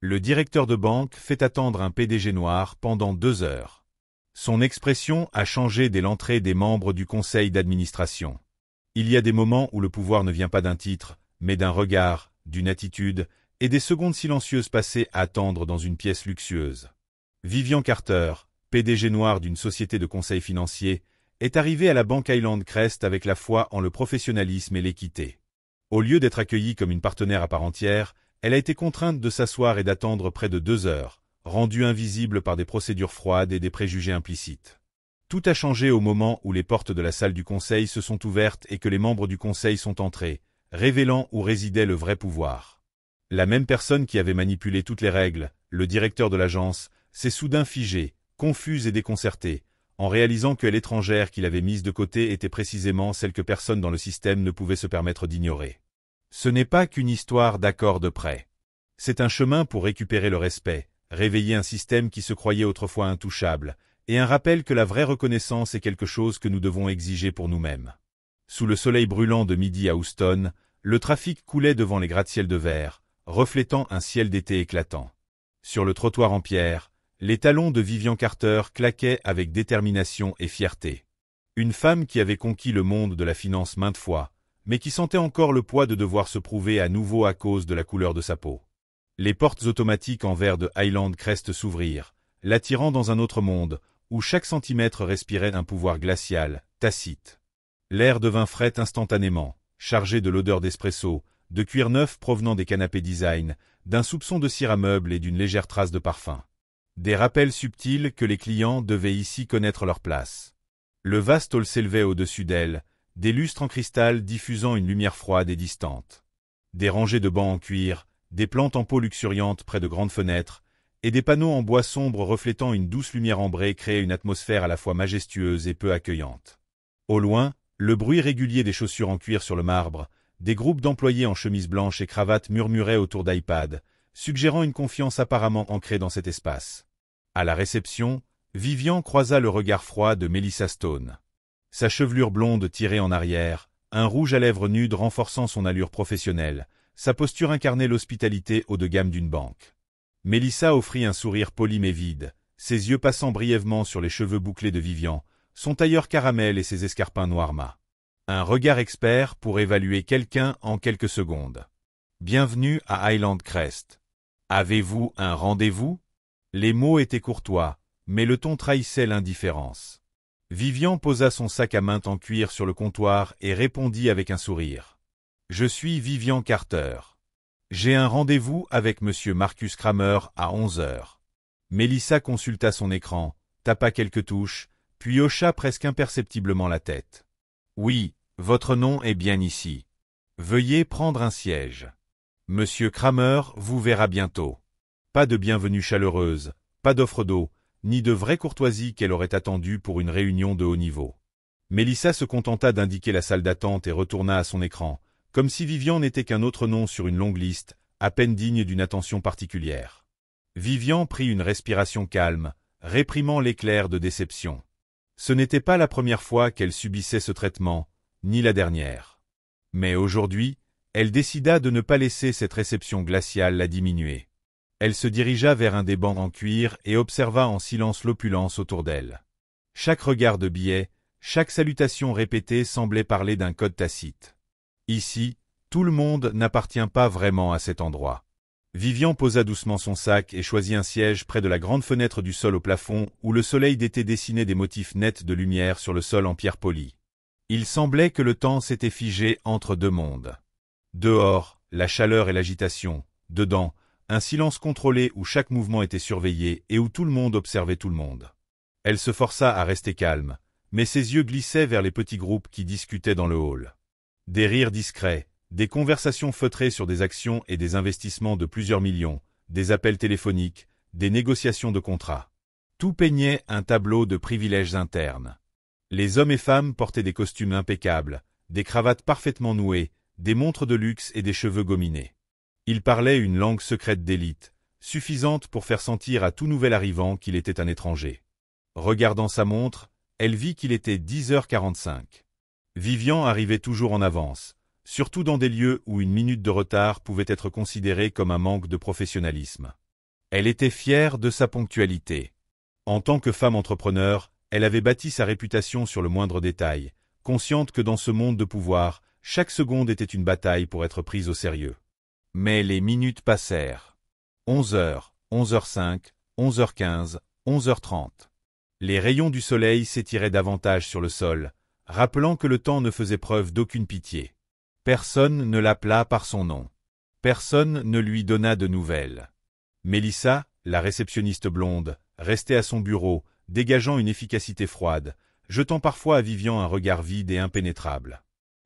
Le directeur de banque fait attendre un PDG noir pendant 2 heures. Son expression a changé dès l'entrée des membres du conseil d'administration. Il y a des moments où le pouvoir ne vient pas d'un titre, mais d'un regard, d'une attitude, et des secondes silencieuses passées à attendre dans une pièce luxueuse. Vivian Carter, PDG noir d'une société de conseil financier, est arrivé à la banque Highland Crest avec la foi en le professionnalisme et l'équité. Au lieu d'être accueillie comme une partenaire à part entière, elle a été contrainte de s'asseoir et d'attendre près de 2 heures, rendue invisible par des procédures froides et des préjugés implicites. Tout a changé au moment où les portes de la salle du conseil se sont ouvertes et que les membres du conseil sont entrés, révélant où résidait le vrai pouvoir. La même personne qui avait manipulé toutes les règles, le directeur de l'agence, s'est soudain figée, confuse et déconcertée, en réalisant que l'étrangère qu'il avait mise de côté était précisément celle que personne dans le système ne pouvait se permettre d'ignorer. Ce n'est pas qu'une histoire d'accord de prêt. C'est un chemin pour récupérer le respect, réveiller un système qui se croyait autrefois intouchable, et un rappel que la vraie reconnaissance est quelque chose que nous devons exiger pour nous-mêmes. Sous le soleil brûlant de midi à Houston, le trafic coulait devant les gratte-ciels de verre, reflétant un ciel d'été éclatant. Sur le trottoir en pierre, les talons de Vivian Carter claquaient avec détermination et fierté. Une femme qui avait conquis le monde de la finance maintes fois, mais qui sentait encore le poids de devoir se prouver à nouveau à cause de la couleur de sa peau. Les portes automatiques en verre de Highland Crest s'ouvrirent, l'attirant dans un autre monde, où chaque centimètre respirait un pouvoir glacial, tacite. L'air devint frais instantanément, chargé de l'odeur d'espresso, de cuir neuf provenant des canapés design, d'un soupçon de cire à meubles et d'une légère trace de parfum. Des rappels subtils que les clients devaient ici connaître leur place. Le vaste hall s'élevait au-dessus d'elle, des lustres en cristal diffusant une lumière froide et distante. Des rangées de bancs en cuir, des plantes en peau luxuriantes près de grandes fenêtres, et des panneaux en bois sombre reflétant une douce lumière ambrée créaient une atmosphère à la fois majestueuse et peu accueillante. Au loin, le bruit régulier des chaussures en cuir sur le marbre, des groupes d'employés en chemise blanche et cravate murmuraient autour d'iPad, suggérant une confiance apparemment ancrée dans cet espace. À la réception, Vivian croisa le regard froid de Melissa Stone. Sa chevelure blonde tirée en arrière, un rouge à lèvres nude renforçant son allure professionnelle, sa posture incarnait l'hospitalité haut de gamme d'une banque. Melissa offrit un sourire poli mais vide, ses yeux passant brièvement sur les cheveux bouclés de Vivian, son tailleur caramel et ses escarpins noirs mat. Un regard expert pour évaluer quelqu'un en quelques secondes. Bienvenue à Highland Crest. Avez-vous un rendez-vous? Les mots étaient courtois, mais le ton trahissait l'indifférence. Vivian posa son sac à main en cuir sur le comptoir et répondit avec un sourire. « Je suis Vivian Carter. J'ai un rendez-vous avec monsieur Marcus Kramer à 11 heures. » Melissa consulta son écran, tapa quelques touches, puis hocha presque imperceptiblement la tête. « Oui, votre nom est bien ici. Veuillez prendre un siège. Monsieur Kramer vous verra bientôt. » Pas de bienvenue chaleureuse, pas d'offre d'eau, ni de vraie courtoisie qu'elle aurait attendue pour une réunion de haut niveau. Melissa se contenta d'indiquer la salle d'attente et retourna à son écran, comme si Vivian n'était qu'un autre nom sur une longue liste, à peine digne d'une attention particulière. Vivian prit une respiration calme, réprimant l'éclair de déception. Ce n'était pas la première fois qu'elle subissait ce traitement, ni la dernière. Mais aujourd'hui, elle décida de ne pas laisser cette réception glaciale la diminuer. Elle se dirigea vers un des bancs en cuir et observa en silence l'opulence autour d'elle. Chaque regard de biais, chaque salutation répétée semblait parler d'un code tacite. Ici, tout le monde n'appartient pas vraiment à cet endroit. Vivian posa doucement son sac et choisit un siège près de la grande fenêtre du sol au plafond où le soleil d'été dessinait des motifs nets de lumière sur le sol en pierre polie. Il semblait que le temps s'était figé entre deux mondes. Dehors, la chaleur et l'agitation. Dedans, un silence contrôlé où chaque mouvement était surveillé et où tout le monde observait tout le monde. Elle se força à rester calme, mais ses yeux glissaient vers les petits groupes qui discutaient dans le hall. Des rires discrets, des conversations feutrées sur des actions et des investissements de plusieurs millions, des appels téléphoniques, des négociations de contrats. Tout peignait un tableau de privilèges internes. Les hommes et femmes portaient des costumes impeccables, des cravates parfaitement nouées, des montres de luxe et des cheveux gominés. Ils parlaient une langue secrète d'élite, suffisante pour faire sentir à tout nouvel arrivant qu'il était un étranger. Regardant sa montre, elle vit qu'il était 10h45. Vivian arrivait toujours en avance, surtout dans des lieux où une minute de retard pouvait être considérée comme un manque de professionnalisme. Elle était fière de sa ponctualité. En tant que femme entrepreneur, elle avait bâti sa réputation sur le moindre détail, consciente que dans ce monde de pouvoir, chaque seconde était une bataille pour être prise au sérieux. Mais les minutes passèrent. 11h, 11h05, 11h15, 11h30. Les rayons du soleil s'étiraient davantage sur le sol, rappelant que le temps ne faisait preuve d'aucune pitié. Personne ne l'appela par son nom. Personne ne lui donna de nouvelles. Mélissa, la réceptionniste blonde, restait à son bureau, dégageant une efficacité froide, jetant parfois à Vivian un regard vide et impénétrable.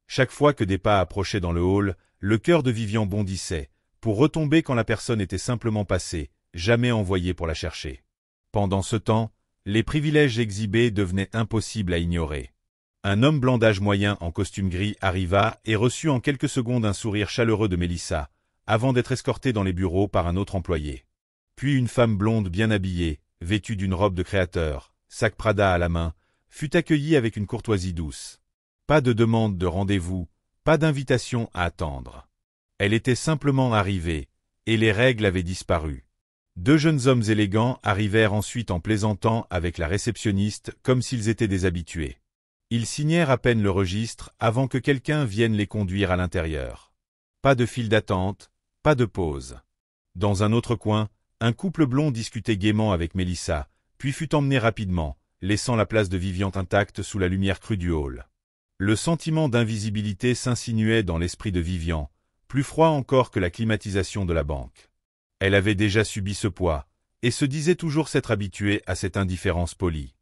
Chaque fois que des pas approchaient dans le hall, le cœur de Vivian bondissait, pour retomber quand la personne était simplement passée, jamais envoyée pour la chercher. Pendant ce temps, les privilèges exhibés devenaient impossibles à ignorer. Un homme blanc d'âge moyen en costume gris arriva et reçut en quelques secondes un sourire chaleureux de Mélissa, avant d'être escorté dans les bureaux par un autre employé. Puis une femme blonde bien habillée, vêtue d'une robe de créateur, sac Prada à la main, fut accueillie avec une courtoisie douce. Pas de demande de rendez-vous, pas d'invitation à attendre. Elle était simplement arrivée, et les règles avaient disparu. Deux jeunes hommes élégants arrivèrent ensuite en plaisantant avec la réceptionniste comme s'ils étaient des habitués. Ils signèrent à peine le registre avant que quelqu'un vienne les conduire à l'intérieur. Pas de file d'attente, pas de pause. Dans un autre coin, un couple blond discutait gaiement avec Mélissa, puis fut emmené rapidement, laissant la place de Vivian intacte sous la lumière crue du hall. Le sentiment d'invisibilité s'insinuait dans l'esprit de Vivian, plus froid encore que la climatisation de la banque. Elle avait déjà subi ce poids, et se disait toujours s'être habituée à cette indifférence polie.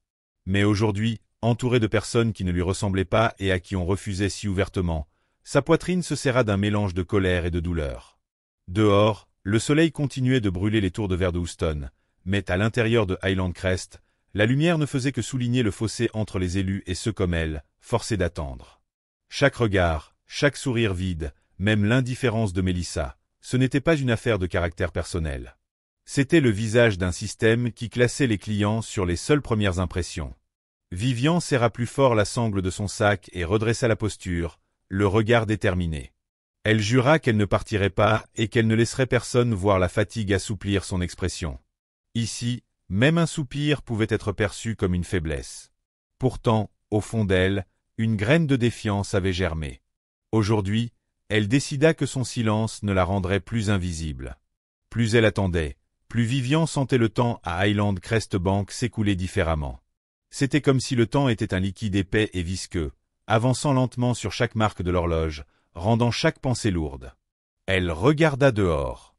Mais aujourd'hui, entourée de personnes qui ne lui ressemblaient pas et à qui on refusait si ouvertement, sa poitrine se serra d'un mélange de colère et de douleur. Dehors, le soleil continuait de brûler les tours de verre de Houston, mais à l'intérieur de Highland Crest, la lumière ne faisait que souligner le fossé entre les élus et ceux comme elle, forcés d'attendre. Chaque regard, chaque sourire vide, même l'indifférence de Mélissa, ce n'était pas une affaire de caractère personnel. C'était le visage d'un système qui classait les clients sur les seules premières impressions. Vivian serra plus fort la sangle de son sac et redressa la posture, le regard déterminé. Elle jura qu'elle ne partirait pas et qu'elle ne laisserait personne voir la fatigue assouplir son expression. Ici, même un soupir pouvait être perçu comme une faiblesse. Pourtant, au fond d'elle, une graine de défiance avait germé. Aujourd'hui, elle décida que son silence ne la rendrait plus invisible. Plus elle attendait, plus Vivian sentait le temps à Highland Crest Bank s'écouler différemment. C'était comme si le temps était un liquide épais et visqueux, avançant lentement sur chaque marque de l'horloge, rendant chaque pensée lourde. Elle regarda dehors.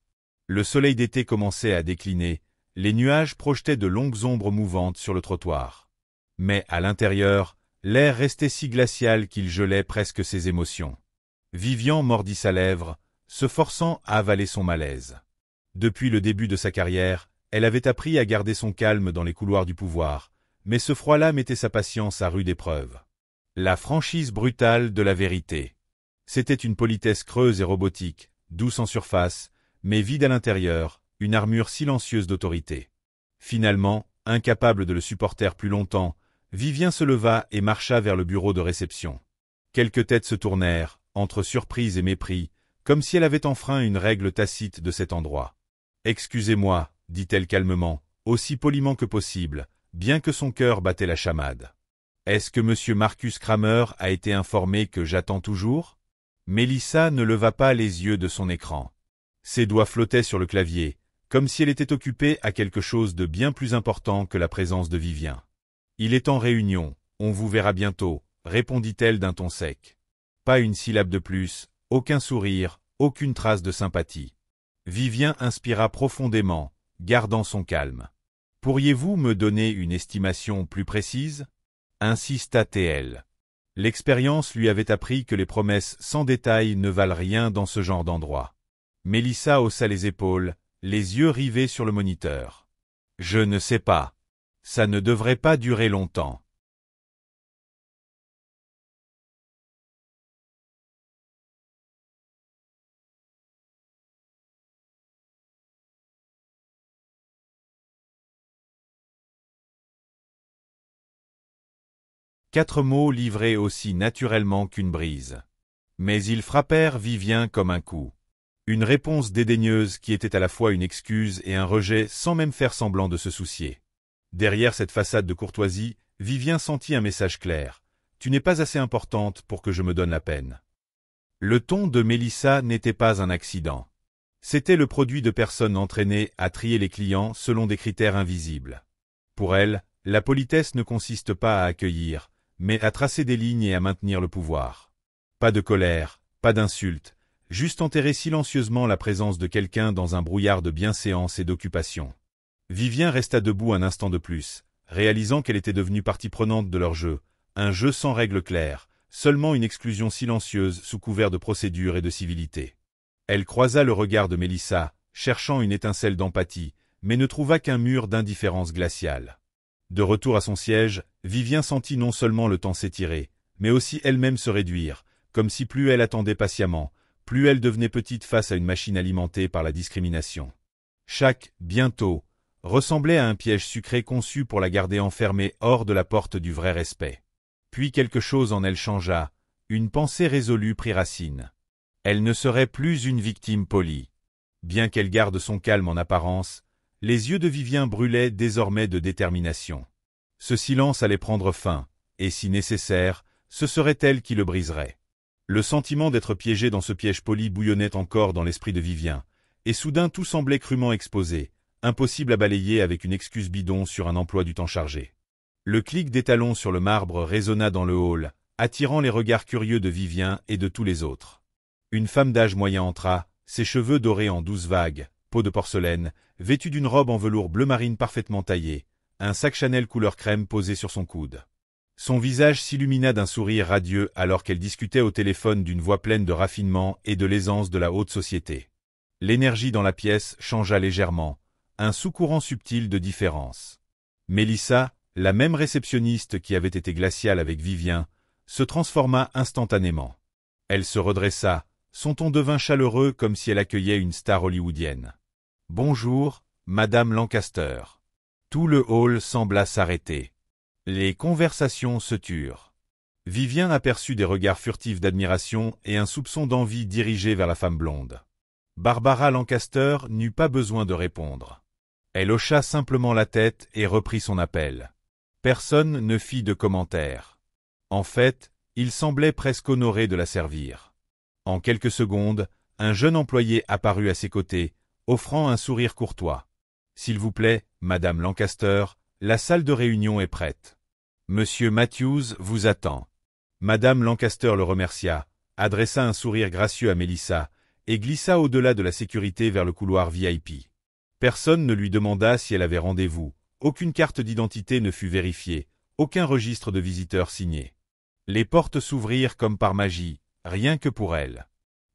Le soleil d'été commençait à décliner, les nuages projetaient de longues ombres mouvantes sur le trottoir. Mais à l'intérieur, l'air restait si glacial qu'il gelait presque ses émotions. Vivian mordit sa lèvre, se forçant à avaler son malaise. Depuis le début de sa carrière, elle avait appris à garder son calme dans les couloirs du pouvoir, mais ce froid-là mettait sa patience à rude épreuve. La franchise brutale de la vérité. C'était une politesse creuse et robotique, douce en surface, mais vide à l'intérieur, une armure silencieuse d'autorité. Finalement, incapable de le supporter plus longtemps, Vivien se leva et marcha vers le bureau de réception. Quelques têtes se tournèrent, entre surprise et mépris, comme si elle avait enfreint une règle tacite de cet endroit. « Excusez-moi, dit-elle calmement, aussi poliment que possible, bien que son cœur battait la chamade. Est-ce que monsieur Marcus Kramer a été informé que j'attends toujours ?» Mélissa ne leva pas les yeux de son écran. Ses doigts flottaient sur le clavier, comme si elle était occupée à quelque chose de bien plus important que la présence de Vivien. « Il est en réunion, on vous verra bientôt, » répondit-elle d'un ton sec. Pas une syllabe de plus, aucun sourire, aucune trace de sympathie. Vivien inspira profondément, gardant son calme. « Pourriez-vous me donner une estimation plus précise ?» insista-t-elle. L'expérience lui avait appris que les promesses sans détail ne valent rien dans ce genre d'endroit. Mélissa haussa les épaules, les yeux rivés sur le moniteur. « Je ne sais pas. Ça ne devrait pas durer longtemps. » Quatre mots livrés aussi naturellement qu'une brise. Mais ils frappèrent Vivien comme un coup. Une réponse dédaigneuse qui était à la fois une excuse et un rejet sans même faire semblant de se soucier. Derrière cette façade de courtoisie, Vivien sentit un message clair. « Tu n'es pas assez importante pour que je me donne la peine. » Le ton de Mélissa n'était pas un accident. C'était le produit de personnes entraînées à trier les clients selon des critères invisibles. Pour elle, la politesse ne consiste pas à accueillir, mais à tracer des lignes et à maintenir le pouvoir. Pas de colère, pas d'insulte, juste enterrer silencieusement la présence de quelqu'un dans un brouillard de bienséance et d'occupation. Vivien resta debout un instant de plus, réalisant qu'elle était devenue partie prenante de leur jeu, un jeu sans règles claires, seulement une exclusion silencieuse sous couvert de procédure et de civilité. Elle croisa le regard de Mélissa, cherchant une étincelle d'empathie, mais ne trouva qu'un mur d'indifférence glaciale. De retour à son siège, Vivien sentit non seulement le temps s'étirer, mais aussi elle-même se réduire, comme si plus elle attendait patiemment, plus elle devenait petite face à une machine alimentée par la discrimination. Chaque « bientôt » ressemblait à un piège sucré conçu pour la garder enfermée hors de la porte du vrai respect. Puis quelque chose en elle changea, une pensée résolue prit racine. Elle ne serait plus une victime polie. Bien qu'elle garde son calme en apparence, les yeux de Vivien brûlaient désormais de détermination. Ce silence allait prendre fin, et si nécessaire, ce serait elle qui le briserait. Le sentiment d'être piégé dans ce piège poli bouillonnait encore dans l'esprit de Vivien, et soudain tout semblait crûment exposé, impossible à balayer avec une excuse bidon sur un emploi du temps chargé. Le clic des talons sur le marbre résonna dans le hall, attirant les regards curieux de Vivien et de tous les autres. Une femme d'âge moyen entra, ses cheveux dorés en douze vagues, peau de porcelaine, vêtue d'une robe en velours bleu marine parfaitement taillée, un sac Chanel couleur crème posé sur son coude. Son visage s'illumina d'un sourire radieux alors qu'elle discutait au téléphone d'une voix pleine de raffinement et de l'aisance de la haute société. L'énergie dans la pièce changea légèrement, un sous-courant subtil de différence. Mélissa, la même réceptionniste qui avait été glaciale avec Vivien, se transforma instantanément. Elle se redressa, son ton devint chaleureux comme si elle accueillait une star hollywoodienne. « Bonjour, Madame Lancaster. » Tout le hall sembla s'arrêter. Les conversations se turent. Vivien aperçut des regards furtifs d'admiration et un soupçon d'envie dirigé vers la femme blonde. Barbara Lancaster n'eut pas besoin de répondre. Elle hocha simplement la tête et reprit son appel. Personne ne fit de commentaire. En fait, il semblait presque honoré de la servir. En quelques secondes, un jeune employé apparut à ses côtés, offrant un sourire courtois. « S'il vous plaît, Madame Lancaster, la salle de réunion est prête. Monsieur Matthews vous attend. » Madame Lancaster le remercia, adressa un sourire gracieux à Mélissa, et glissa au-delà de la sécurité vers le couloir VIP. Personne ne lui demanda si elle avait rendez-vous, aucune carte d'identité ne fut vérifiée, aucun registre de visiteurs signé. Les portes s'ouvrirent comme par magie, rien que pour elle.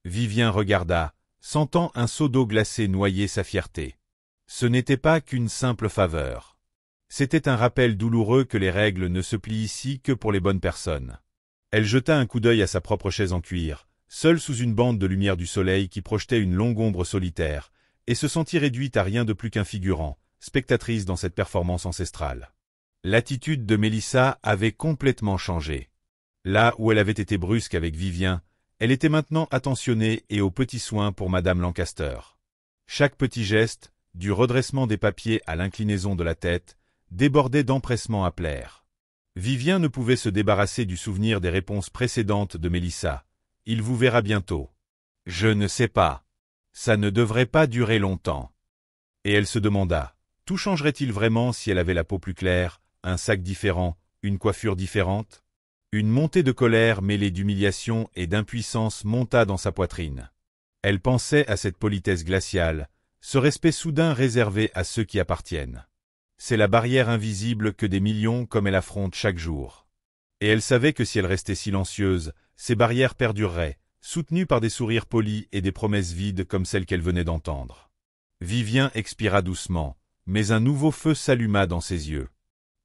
Vivien regarda, sentant un seau d'eau glacée noyer sa fierté. Ce n'était pas qu'une simple faveur. C'était un rappel douloureux que les règles ne se plient ici que pour les bonnes personnes. Elle jeta un coup d'œil à sa propre chaise en cuir, seule sous une bande de lumière du soleil qui projetait une longue ombre solitaire, et se sentit réduite à rien de plus qu'un figurant, spectatrice dans cette performance ancestrale. L'attitude de Mélissa avait complètement changé. Là où elle avait été brusque avec Vivien, elle était maintenant attentionnée et aux petits soins pour Madame Lancaster. Chaque petit geste, du redressement des papiers à l'inclinaison de la tête, débordait d'empressement à plaire. Vivien ne pouvait se débarrasser du souvenir des réponses précédentes de Mélissa. « Il vous verra bientôt. »« Je ne sais pas. Ça ne devrait pas durer longtemps. » Et elle se demanda, tout changerait-il vraiment si elle avait la peau plus claire, un sac différent, une coiffure différente? Une montée de colère mêlée d'humiliation et d'impuissance monta dans sa poitrine. Elle pensait à cette politesse glaciale, ce respect soudain réservé à ceux qui appartiennent. C'est la barrière invisible que des millions comme elle affronte chaque jour. Et elle savait que si elle restait silencieuse, ces barrières perdureraient, soutenues par des sourires polis et des promesses vides comme celles qu'elle venait d'entendre. Vivien expira doucement, mais un nouveau feu s'alluma dans ses yeux.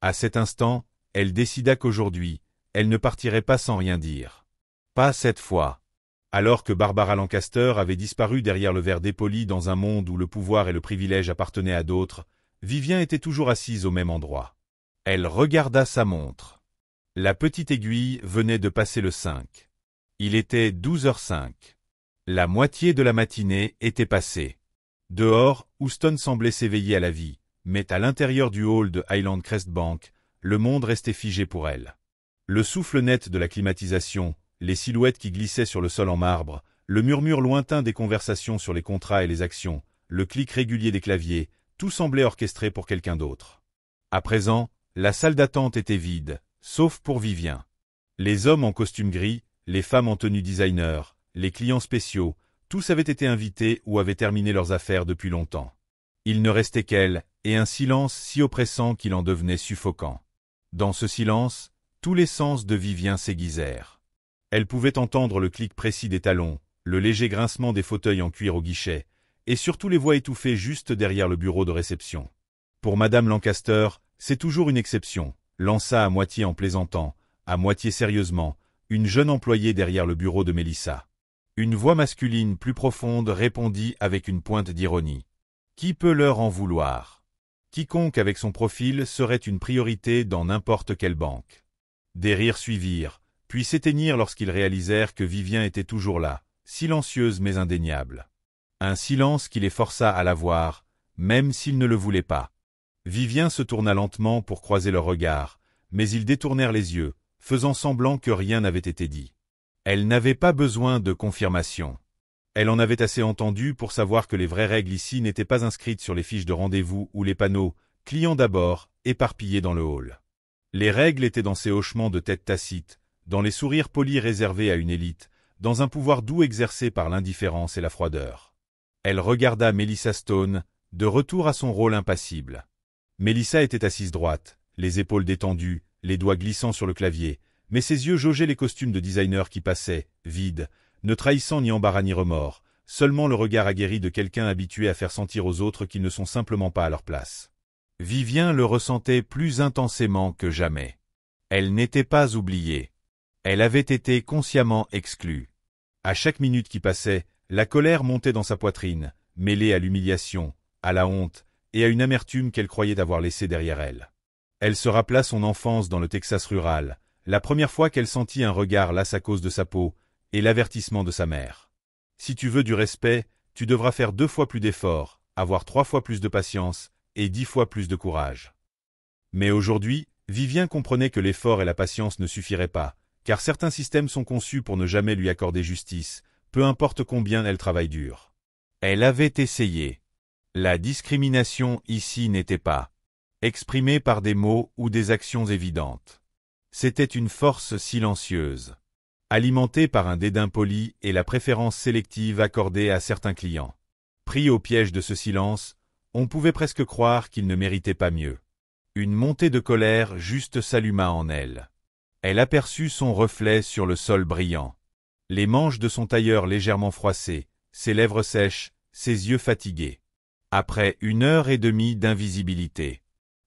À cet instant, elle décida qu'aujourd'hui, elle ne partirait pas sans rien dire. Pas cette fois. Alors que Barbara Lancaster avait disparu derrière le verre dépoli dans un monde où le pouvoir et le privilège appartenaient à d'autres, Vivien était toujours assise au même endroit. Elle regarda sa montre. La petite aiguille venait de passer le 5. Il était 12h05. La moitié de la matinée était passée. Dehors, Houston semblait s'éveiller à la vie, mais à l'intérieur du hall de Highland Crest Bank, le monde restait figé pour elle. Le souffle net de la climatisation, les silhouettes qui glissaient sur le sol en marbre, le murmure lointain des conversations sur les contrats et les actions, le clic régulier des claviers, tout semblait orchestré pour quelqu'un d'autre. À présent, la salle d'attente était vide, sauf pour Vivien. Les hommes en costume gris, les femmes en tenue designer, les clients spéciaux, tous avaient été invités ou avaient terminé leurs affaires depuis longtemps. Il ne restait qu'elle, et un silence si oppressant qu'il en devenait suffocant. Dans ce silence, tous les sens de Vivien s'aiguisèrent. Elle pouvait entendre le clic précis des talons, le léger grincement des fauteuils en cuir au guichet, et surtout les voix étouffées juste derrière le bureau de réception. Pour Madame Lancaster, c'est toujours une exception, lança à moitié en plaisantant, à moitié sérieusement, une jeune employée derrière le bureau de Mélissa. Une voix masculine plus profonde répondit avec une pointe d'ironie. Qui peut leur en vouloir? Quiconque avec son profil serait une priorité dans n'importe quelle banque. Des rires suivirent, puis s'éteignirent lorsqu'ils réalisèrent que Vivien était toujours là, silencieuse mais indéniable. Un silence qui les força à la voir, même s'ils ne le voulaient pas. Vivien se tourna lentement pour croiser leurs regards, mais ils détournèrent les yeux, faisant semblant que rien n'avait été dit. Elle n'avait pas besoin de confirmation. Elle en avait assez entendu pour savoir que les vraies règles ici n'étaient pas inscrites sur les fiches de rendez-vous ou les panneaux « Clients d'abord » éparpillés dans le hall. Les règles étaient dans ces hochements de tête tacites, dans les sourires polis réservés à une élite, dans un pouvoir doux exercé par l'indifférence et la froideur. Elle regarda Mélissa Stone, de retour à son rôle impassible. Mélissa était assise droite, les épaules détendues, les doigts glissant sur le clavier, mais ses yeux jaugeaient les costumes de designer qui passaient, vides, ne trahissant ni embarras ni remords, seulement le regard aguerri de quelqu'un habitué à faire sentir aux autres qu'ils ne sont simplement pas à leur place. Vivien le ressentait plus intensément que jamais. Elle n'était pas oubliée. Elle avait été consciemment exclue. À chaque minute qui passait, la colère montait dans sa poitrine, mêlée à l'humiliation, à la honte, et à une amertume qu'elle croyait avoir laissée derrière elle. Elle se rappela son enfance dans le Texas rural, la première fois qu'elle sentit un regard lasse à cause de sa peau, et l'avertissement de sa mère. Si tu veux du respect, tu devras faire 2 fois plus d'efforts, avoir 3 fois plus de patience, et 10 fois plus de courage. Mais aujourd'hui, Vivien comprenait que l'effort et la patience ne suffiraient pas, car certains systèmes sont conçus pour ne jamais lui accorder justice, peu importe combien elle travaille dur. Elle avait essayé. La discrimination ici n'était pas exprimée par des mots ou des actions évidentes. C'était une force silencieuse, alimentée par un dédain poli et la préférence sélective accordée à certains clients. Pris au piège de ce silence, on pouvait presque croire qu'il ne méritait pas mieux. Une montée de colère juste s'alluma en elle. Elle aperçut son reflet sur le sol brillant. Les manches de son tailleur légèrement froissées, ses lèvres sèches, ses yeux fatigués. Après 1h30 d'invisibilité.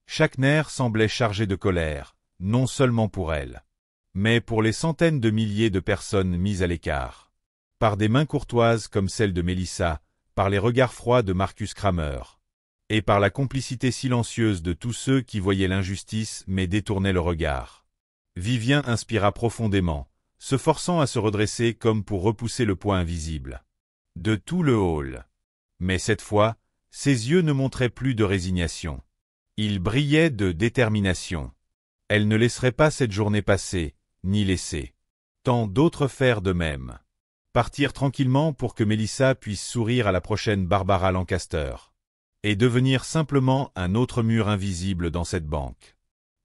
Chaque nerf semblait chargé de colère, non seulement pour elle, mais pour les centaines de milliers de personnes mises à l'écart. Par des mains courtoises comme celle de Mélissa, par les regards froids de Marcus Kramer, et par la complicité silencieuse de tous ceux qui voyaient l'injustice mais détournaient le regard. Vivien inspira profondément, se forçant à se redresser comme pour repousser le poids invisible de tout le hall. Mais cette fois, ses yeux ne montraient plus de résignation. Ils brillaient de détermination. Elle ne laisserait pas cette journée passer, ni laisser tant d'autres faire de même. Partir tranquillement pour que Mélissa puisse sourire à la prochaine Barbara Lancaster. Et devenir simplement un autre mur invisible dans cette banque.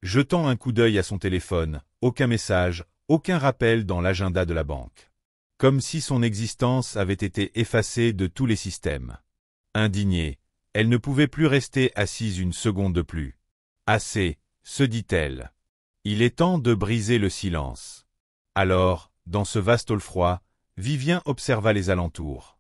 Jetant un coup d'œil à son téléphone, aucun message, aucun rappel dans l'agenda de la banque. Comme si son existence avait été effacée de tous les systèmes. Indignée, elle ne pouvait plus rester assise une seconde de plus. Assez, se dit-elle. Il est temps de briser le silence. Alors, dans ce vaste hall froid, Vivien observa les alentours.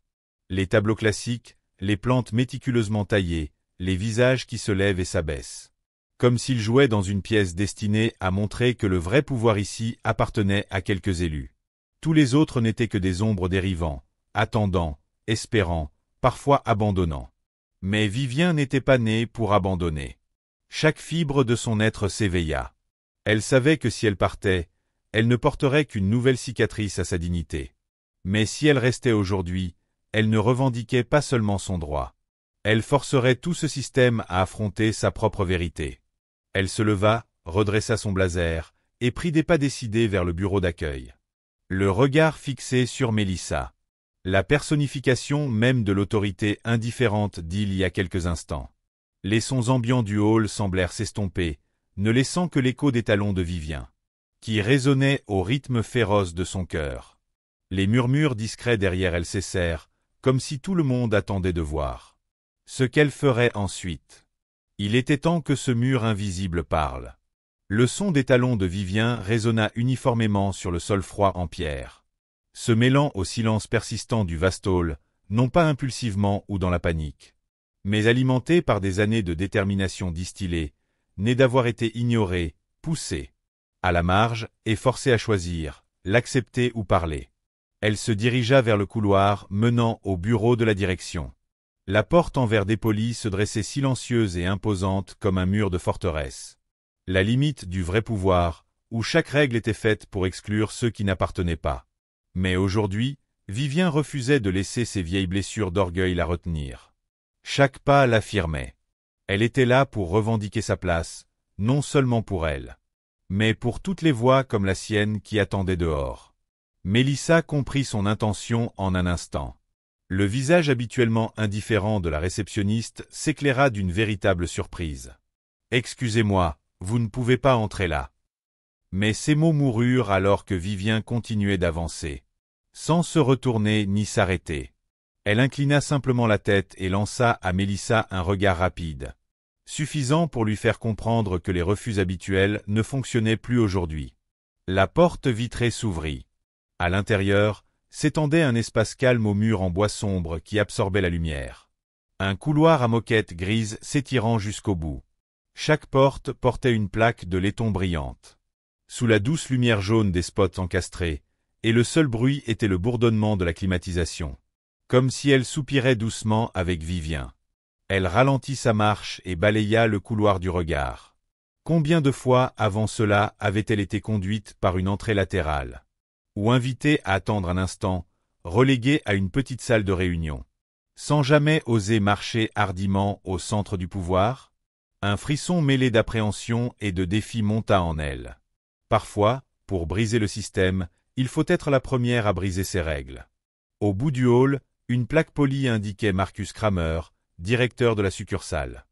Les tableaux classiques, les plantes méticuleusement taillées, les visages qui se lèvent et s'abaissent. Comme s'il jouait dans une pièce destinée à montrer que le vrai pouvoir ici appartenait à quelques élus. Tous les autres n'étaient que des ombres dérivant, attendant, espérant, parfois abandonnant. Mais Vivien n'était pas née pour abandonner. Chaque fibre de son être s'éveilla. Elle savait que si elle partait, elle ne porterait qu'une nouvelle cicatrice à sa dignité. Mais si elle restait aujourd'hui, elle ne revendiquait pas seulement son droit. Elle forcerait tout ce système à affronter sa propre vérité. Elle se leva, redressa son blazer, et prit des pas décidés vers le bureau d'accueil. Le regard fixé sur Mélissa. La personnification même de l'autorité indifférente d'il y a quelques instants. Les sons ambiants du hall semblèrent s'estomper, ne laissant que l'écho des talons de Vivien, qui résonnait au rythme féroce de son cœur. Les murmures discrets derrière elle cessèrent, comme si tout le monde attendait de voir ce qu'elle ferait ensuite. Il était temps que ce mur invisible parle. Le son des talons de Vivien résonna uniformément sur le sol froid en pierre, se mêlant au silence persistant du vaste hall, non pas impulsivement ou dans la panique, mais alimenté par des années de détermination distillée, née d'avoir été ignorée, poussée à la marge et forcée à choisir, l'accepter ou parler. Elle se dirigea vers le couloir menant au bureau de la direction. La porte en verre dépoli se dressait silencieuse et imposante comme un mur de forteresse. La limite du vrai pouvoir, où chaque règle était faite pour exclure ceux qui n'appartenaient pas. Mais aujourd'hui, Vivien refusait de laisser ses vieilles blessures d'orgueil la retenir. Chaque pas l'affirmait. Elle était là pour revendiquer sa place, non seulement pour elle, mais pour toutes les voix comme la sienne qui attendaient dehors. Mélissa comprit son intention en un instant. Le visage habituellement indifférent de la réceptionniste s'éclaira d'une véritable surprise. « Excusez-moi, vous ne pouvez pas entrer là. » Mais ces mots moururent alors que Vivien continuait d'avancer, sans se retourner ni s'arrêter. Elle inclina simplement la tête et lança à Mélissa un regard rapide, suffisant pour lui faire comprendre que les refus habituels ne fonctionnaient plus aujourd'hui. La porte vitrée s'ouvrit. À l'intérieur, s'étendait un espace calme aux murs en bois sombre qui absorbait la lumière. Un couloir à moquette grise s'étirant jusqu'au bout. Chaque porte portait une plaque de laiton brillante, sous la douce lumière jaune des spots encastrés, et le seul bruit était le bourdonnement de la climatisation. Comme si elle soupirait doucement avec Vivien. Elle ralentit sa marche et balaya le couloir du regard. Combien de fois avant cela avait-elle été conduite par une entrée latérale, ou invitée à attendre un instant, reléguée à une petite salle de réunion, sans jamais oser marcher hardiment au centre du pouvoir? Un frisson mêlé d'appréhension et de défi monta en elle. Parfois, pour briser le système, il faut être la première à briser ses règles. Au bout du hall, une plaque polie indiquait Marcus Kramer, directeur de la succursale.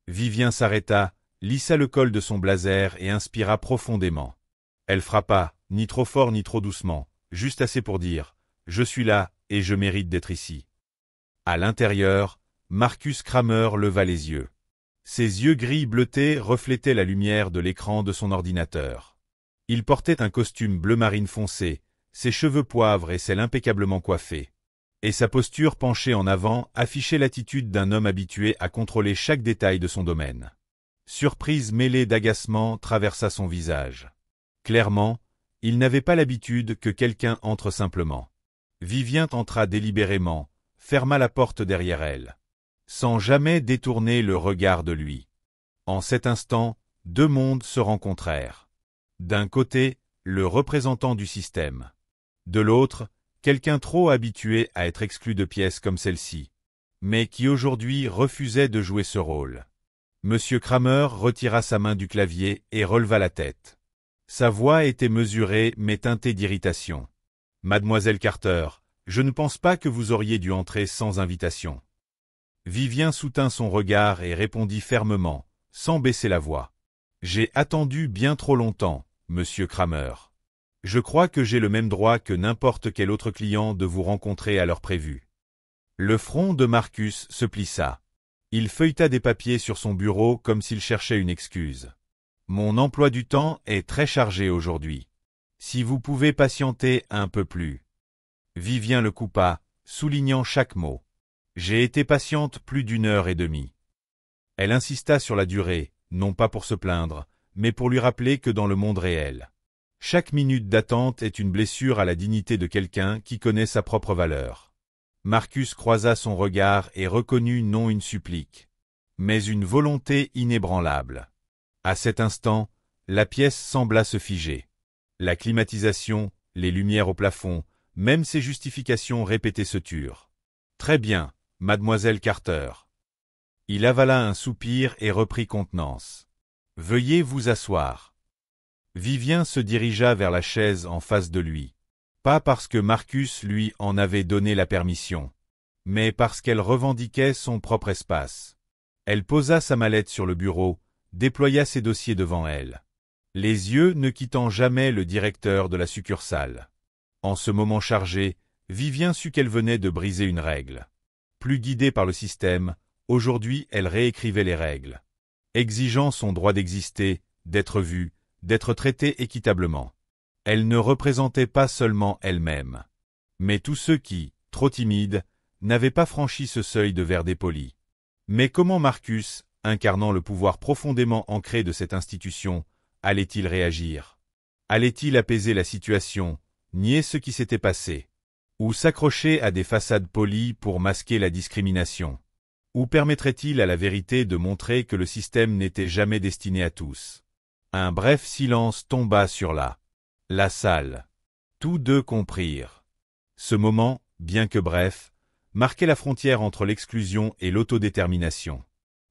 Vivien s'arrêta, lissa le col de son blazer et inspira profondément. Elle frappa, ni trop fort ni trop doucement, juste assez pour dire « Je suis là et je mérite d'être ici ». À l'intérieur, Marcus Kramer leva les yeux. Ses yeux gris bleutés reflétaient la lumière de l'écran de son ordinateur. Il portait un costume bleu marine foncé, ses cheveux poivre et cils impeccablement coiffés. Et sa posture penchée en avant affichait l'attitude d'un homme habitué à contrôler chaque détail de son domaine. Surprise mêlée d'agacement traversa son visage. Clairement, il n'avait pas l'habitude que quelqu'un entre simplement. Vivien entra délibérément, ferma la porte derrière elle, sans jamais détourner le regard de lui. En cet instant, deux mondes se rencontrèrent. D'un côté, le représentant du système. De l'autre, quelqu'un trop habitué à être exclu de pièces comme celle-ci, mais qui aujourd'hui refusait de jouer ce rôle. Monsieur Kramer retira sa main du clavier et releva la tête. Sa voix était mesurée mais teintée d'irritation. « Mademoiselle Carter, je ne pense pas que vous auriez dû entrer sans invitation. » Vivien soutint son regard et répondit fermement, sans baisser la voix. « J'ai attendu bien trop longtemps, monsieur Kramer. Je crois que j'ai le même droit que n'importe quel autre client de vous rencontrer à l'heure prévue. » Le front de Marcus se plissa. Il feuilleta des papiers sur son bureau comme s'il cherchait une excuse. « Mon emploi du temps est très chargé aujourd'hui. Si vous pouvez patienter un peu plus. » Vivien le coupa, soulignant chaque mot. « J'ai été patiente plus d'1 heure et demie. » Elle insista sur la durée, non pas pour se plaindre, mais pour lui rappeler que dans le monde réel, chaque minute d'attente est une blessure à la dignité de quelqu'un qui connaît sa propre valeur. Marcus croisa son regard et reconnut non une supplique, mais une volonté inébranlable. À cet instant, la pièce sembla se figer. La climatisation, les lumières au plafond, même ses justifications répétées se turent. « Très bien, mademoiselle Carter. » Il avala un soupir et reprit contenance. « Veuillez vous asseoir. » Vivien se dirigea vers la chaise en face de lui. Pas parce que Marcus lui en avait donné la permission, mais parce qu'elle revendiquait son propre espace. Elle posa sa mallette sur le bureau, déploya ses dossiers devant elle, les yeux ne quittant jamais le directeur de la succursale. En ce moment chargé, Vivien sut qu'elle venait de briser une règle. Plus guidée par le système, aujourd'hui elle réécrivait les règles, exigeant son droit d'exister, d'être vue, d'être traitée équitablement. Elle ne représentait pas seulement elle-même, mais tous ceux qui, trop timides, n'avaient pas franchi ce seuil de verre dépoli. Mais comment Marcus, incarnant le pouvoir profondément ancré de cette institution, allait-il réagir? Allait-il apaiser la situation, nier ce qui s'était passé? Ou s'accrocher à des façades polies pour masquer la discrimination? Ou permettrait-il à la vérité de montrer que le système n'était jamais destiné à tous? Un bref silence tomba sur la salle. Tous deux comprirent. Ce moment, bien que bref, marquait la frontière entre l'exclusion et l'autodétermination.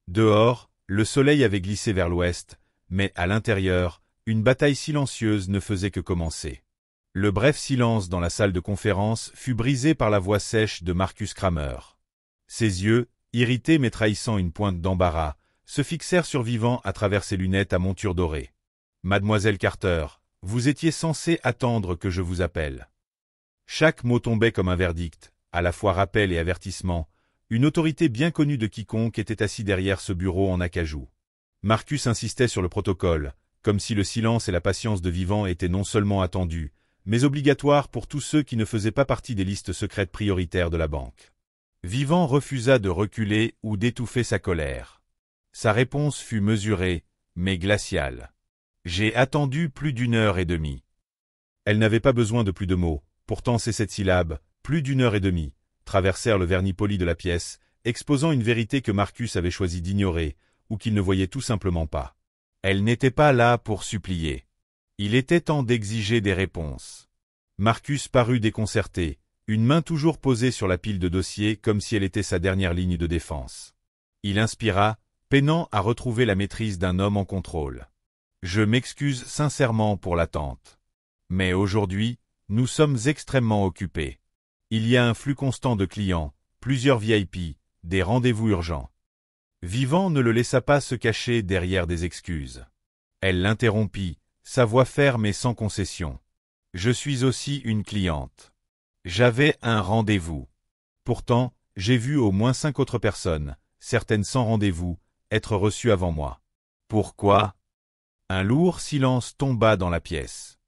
Dehors, le soleil avait glissé vers l'ouest, mais à l'intérieur, une bataille silencieuse ne faisait que commencer. Le bref silence dans la salle de conférence fut brisé par la voix sèche de Marcus Kramer. Ses yeux, irrités mais trahissant une pointe d'embarras, se fixèrent sur Vivant à travers ses lunettes à monture dorée. « Mademoiselle Carter, vous étiez censée attendre que je vous appelle. » Chaque mot tombait comme un verdict, à la fois rappel et avertissement, une autorité bien connue de quiconque était assis derrière ce bureau en acajou. Marcus insistait sur le protocole, comme si le silence et la patience de Vivant étaient non seulement attendus, mais obligatoires pour tous ceux qui ne faisaient pas partie des listes secrètes prioritaires de la banque. Vivant refusa de reculer ou d'étouffer sa colère. Sa réponse fut mesurée, mais glaciale. « J'ai attendu plus d'1 heure et demie. » Elle n'avait pas besoin de plus de mots, pourtant ces 7 syllabes, plus d'1 heure et demie, traversèrent le vernis poli de la pièce, exposant une vérité que Marcus avait choisi d'ignorer, ou qu'il ne voyait tout simplement pas. Elle n'était pas là pour supplier. Il était temps d'exiger des réponses. Marcus parut déconcerté, une main toujours posée sur la pile de dossiers comme si elle était sa dernière ligne de défense. Il inspira, peinant à retrouver la maîtrise d'un homme en contrôle. « Je m'excuse sincèrement pour l'attente. Mais aujourd'hui, nous sommes extrêmement occupés. Il y a un flux constant de clients, plusieurs VIP, des rendez-vous urgents. » Vivant ne le laissa pas se cacher derrière des excuses. Elle l'interrompit, sa voix ferme et sans concession. « Je suis aussi une cliente. J'avais un rendez-vous. Pourtant, j'ai vu au moins 5 autres personnes, certaines sans rendez-vous, être reçues avant moi. Pourquoi ?» Un lourd silence tomba dans la pièce.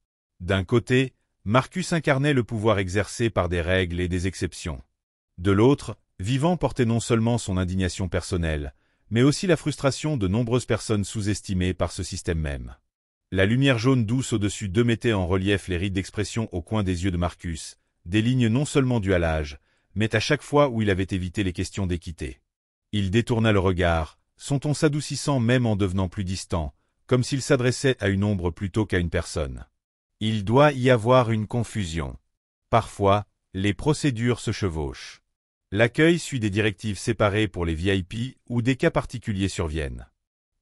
D'un côté, Marcus incarnait le pouvoir exercé par des règles et des exceptions. De l'autre, Vivant portait non seulement son indignation personnelle, mais aussi la frustration de nombreuses personnes sous-estimées par ce système même. La lumière jaune douce au-dessus d'eux mettait en relief les rides d'expression au coin des yeux de Marcus, des lignes non seulement dues à l'âge, mais à chaque fois où il avait évité les questions d'équité. Il détourna le regard, son ton s'adoucissant même en devenant plus distant, comme s'il s'adressait à une ombre plutôt qu'à une personne. Il doit y avoir une confusion. Parfois, les procédures se chevauchent. L'accueil suit des directives séparées pour les VIP ou des cas particuliers surviennent.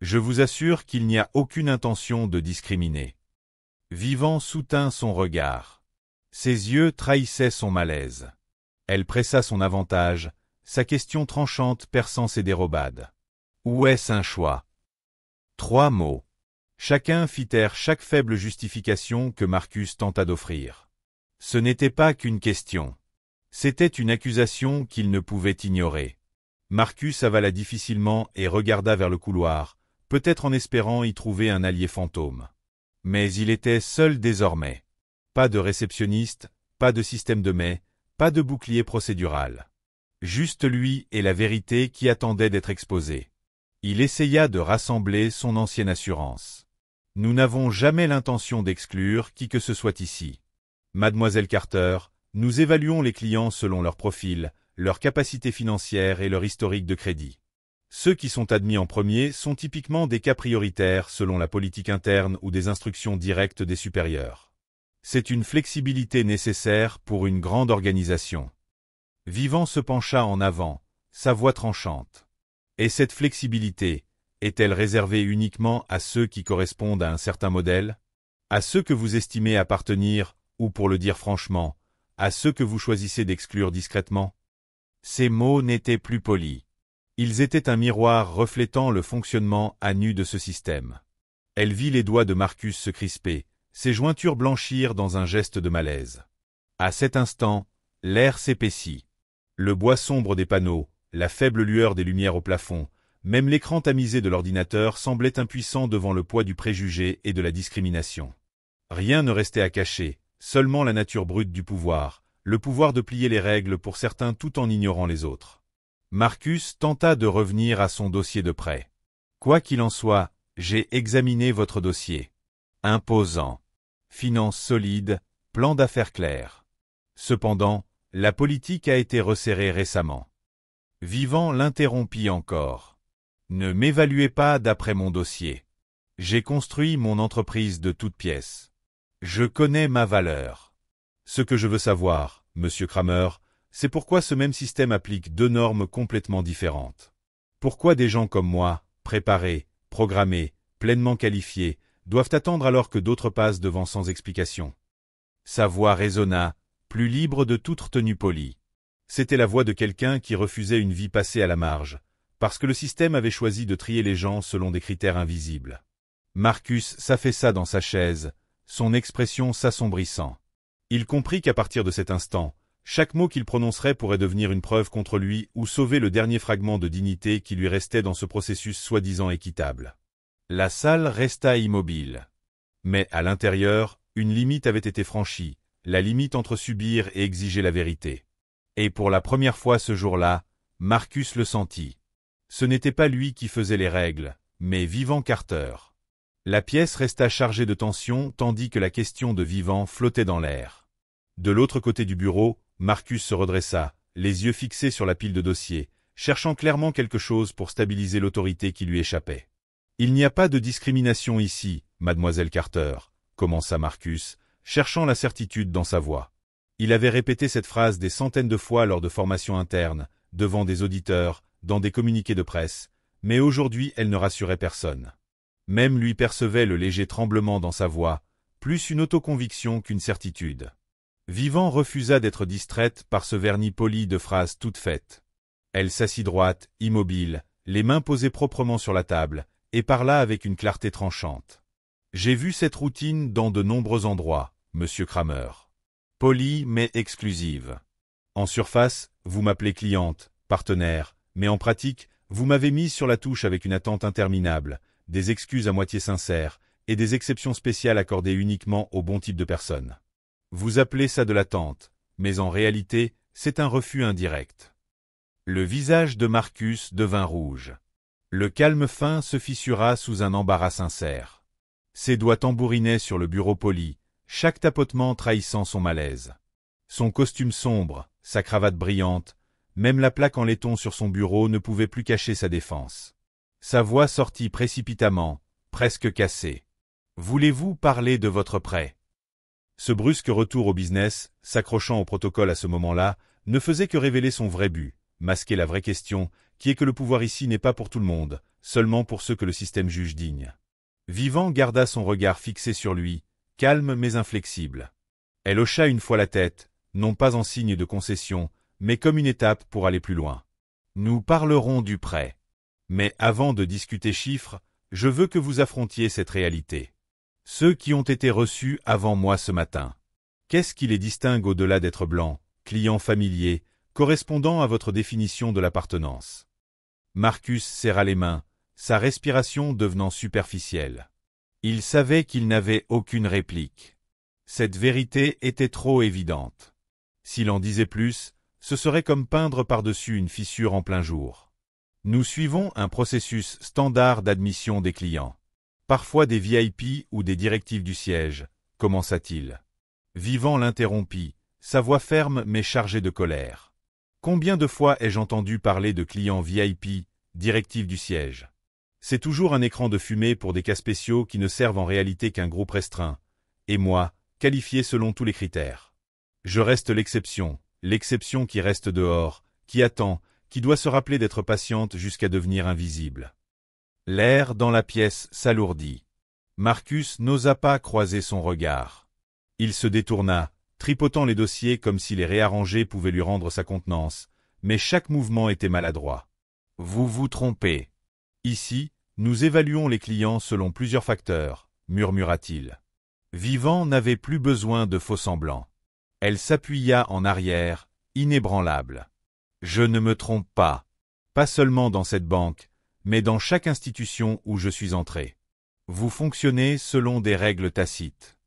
Je vous assure qu'il n'y a aucune intention de discriminer. Vivant soutint son regard. Ses yeux trahissaient son malaise. Elle pressa son avantage, sa question tranchante perçant ses dérobades. Ou est-ce un choix? 3 mots. Chacun fit taire chaque faible justification que Marcus tenta d'offrir. Ce n'était pas qu'une question. C'était une accusation qu'il ne pouvait ignorer. Marcus avala difficilement et regarda vers le couloir, peut-être en espérant y trouver un allié fantôme. Mais il était seul désormais. Pas de réceptionniste, pas de système de mai, pas de bouclier procédural. Juste lui et la vérité qui attendait d'être exposée. Il essaya de rassembler son ancienne assurance. Nous n'avons jamais l'intention d'exclure qui que ce soit ici. Mademoiselle Carter, nous évaluons les clients selon leur profil, leur capacité financière et leur historique de crédit. Ceux qui sont admis en premier sont typiquement des cas prioritaires selon la politique interne ou des instructions directes des supérieurs. C'est une flexibilité nécessaire pour une grande organisation. Vivant se pencha en avant, sa voix tranchante. Et cette flexibilité, est-elle réservée uniquement à ceux qui correspondent à un certain modèle? À ceux que vous estimez appartenir, ou pour le dire franchement, à ceux que vous choisissez d'exclure discrètement? Ces mots n'étaient plus polis. Ils étaient un miroir reflétant le fonctionnement à nu de ce système. Elle vit les doigts de Marcus se crisper, ses jointures blanchir dans un geste de malaise. À cet instant, l'air s'épaissit. Le bois sombre des panneaux, la faible lueur des lumières au plafond, même l'écran tamisé de l'ordinateur semblait impuissant devant le poids du préjugé et de la discrimination. Rien ne restait à cacher, seulement la nature brute du pouvoir, le pouvoir de plier les règles pour certains tout en ignorant les autres. Marcus tenta de revenir à son dossier de prêt. Quoi qu'il en soit, j'ai examiné votre dossier. Imposant. Finances solides, plan d'affaires clair. Cependant, la politique a été resserrée récemment. Vivant l'interrompit encore. Ne m'évaluez pas d'après mon dossier. J'ai construit mon entreprise de toutes pièces. Je connais ma valeur. Ce que je veux savoir, monsieur Kramer, c'est pourquoi ce même système applique deux normes complètement différentes. Pourquoi des gens comme moi, préparés, programmés, pleinement qualifiés, doivent attendre alors que d'autres passent devant sans explication? Sa voix résonna, plus libre de toute retenue polie. C'était la voix de quelqu'un qui refusait une vie passée à la marge, parce que le système avait choisi de trier les gens selon des critères invisibles. Marcus s'affaissa dans sa chaise, son expression s'assombrissant. Il comprit qu'à partir de cet instant, chaque mot qu'il prononcerait pourrait devenir une preuve contre lui ou sauver le dernier fragment de dignité qui lui restait dans ce processus soi-disant équitable. La salle resta immobile. Mais à l'intérieur, une limite avait été franchie, la limite entre subir et exiger la vérité. Et pour la première fois ce jour-là, Marcus le sentit. Ce n'était pas lui qui faisait les règles, mais Vivant Carter. La pièce resta chargée de tension tandis que la question de Vivant flottait dans l'air. De l'autre côté du bureau, Marcus se redressa, les yeux fixés sur la pile de dossiers, cherchant clairement quelque chose pour stabiliser l'autorité qui lui échappait. « Il n'y a pas de discrimination ici, mademoiselle Carter », commença Marcus, cherchant la certitude dans sa voix. Il avait répété cette phrase des centaines de fois lors de formations internes, devant des auditeurs, dans des communiqués de presse, mais aujourd'hui elle ne rassurait personne. Même lui percevait le léger tremblement dans sa voix, plus une autoconviction qu'une certitude. Vivant refusa d'être distraite par ce vernis poli de phrases toutes faites. Elle s'assit droite, immobile, les mains posées proprement sur la table, et parla avec une clarté tranchante. « J'ai vu cette routine dans de nombreux endroits, monsieur Kramer. Polie mais exclusive. En surface, vous m'appelez cliente, partenaire, mais en pratique, vous m'avez mise sur la touche avec une attente interminable, des excuses à moitié sincères, et des exceptions spéciales accordées uniquement au bon type de personnes. Vous appelez ça de l'attente, mais en réalité, c'est un refus indirect. » Le visage de Marcus devint rouge. Le calme fin se fissura sous un embarras sincère. Ses doigts tambourinaient sur le bureau poli, chaque tapotement trahissant son malaise. Son costume sombre, sa cravate brillante, même la plaque en laiton sur son bureau ne pouvait plus cacher sa défense. Sa voix sortit précipitamment, presque cassée. « Voulez-vous parler de votre prêt ?» Ce brusque retour au business, s'accrochant au protocole à ce moment-là, ne faisait que révéler son vrai but, masquer la vraie question, qui est que le pouvoir ici n'est pas pour tout le monde, seulement pour ceux que le système juge dignes. Vivant garda son regard fixé sur lui, calme mais inflexible. Elle hocha une fois la tête, non pas en signe de concession, mais comme une étape pour aller plus loin. « Nous parlerons du prêt. Mais avant de discuter chiffres, je veux que vous affrontiez cette réalité. Ceux qui ont été reçus avant moi ce matin. Qu'est-ce qui les distingue au-delà d'être blancs, clients familiers, correspondant à votre définition de l'appartenance ?» Marcus serra les mains, sa respiration devenant superficielle. Il savait qu'il n'avait aucune réplique. Cette vérité était trop évidente. S'il en disait plus, ce serait comme peindre par-dessus une fissure en plein jour. Nous suivons un processus standard d'admission des clients. Parfois des VIP ou des directives du siège, commença-t-il. Vivant l'interrompit, sa voix ferme mais chargée de colère. Combien de fois ai-je entendu parler de clients VIP, directives du siège? C'est toujours un écran de fumée pour des cas spéciaux qui ne servent en réalité qu'un groupe restreint. Et moi, qualifié selon tous les critères. Je reste l'exception qui reste dehors, qui attend, qui doit se rappeler d'être patiente jusqu'à devenir invisible. L'air dans la pièce s'alourdit. Marcus n'osa pas croiser son regard. Il se détourna, tripotant les dossiers comme si les réarranger pouvait lui rendre sa contenance, mais chaque mouvement était maladroit. Vous vous trompez. Ici, nous évaluons les clients selon plusieurs facteurs, murmura-t-il. Vivant n'avait plus besoin de faux-semblants. Elle s'appuya en arrière, inébranlable. Je ne me trompe pas. Pas seulement dans cette banque, mais dans chaque institution où je suis entré. Vous fonctionnez selon des règles tacites.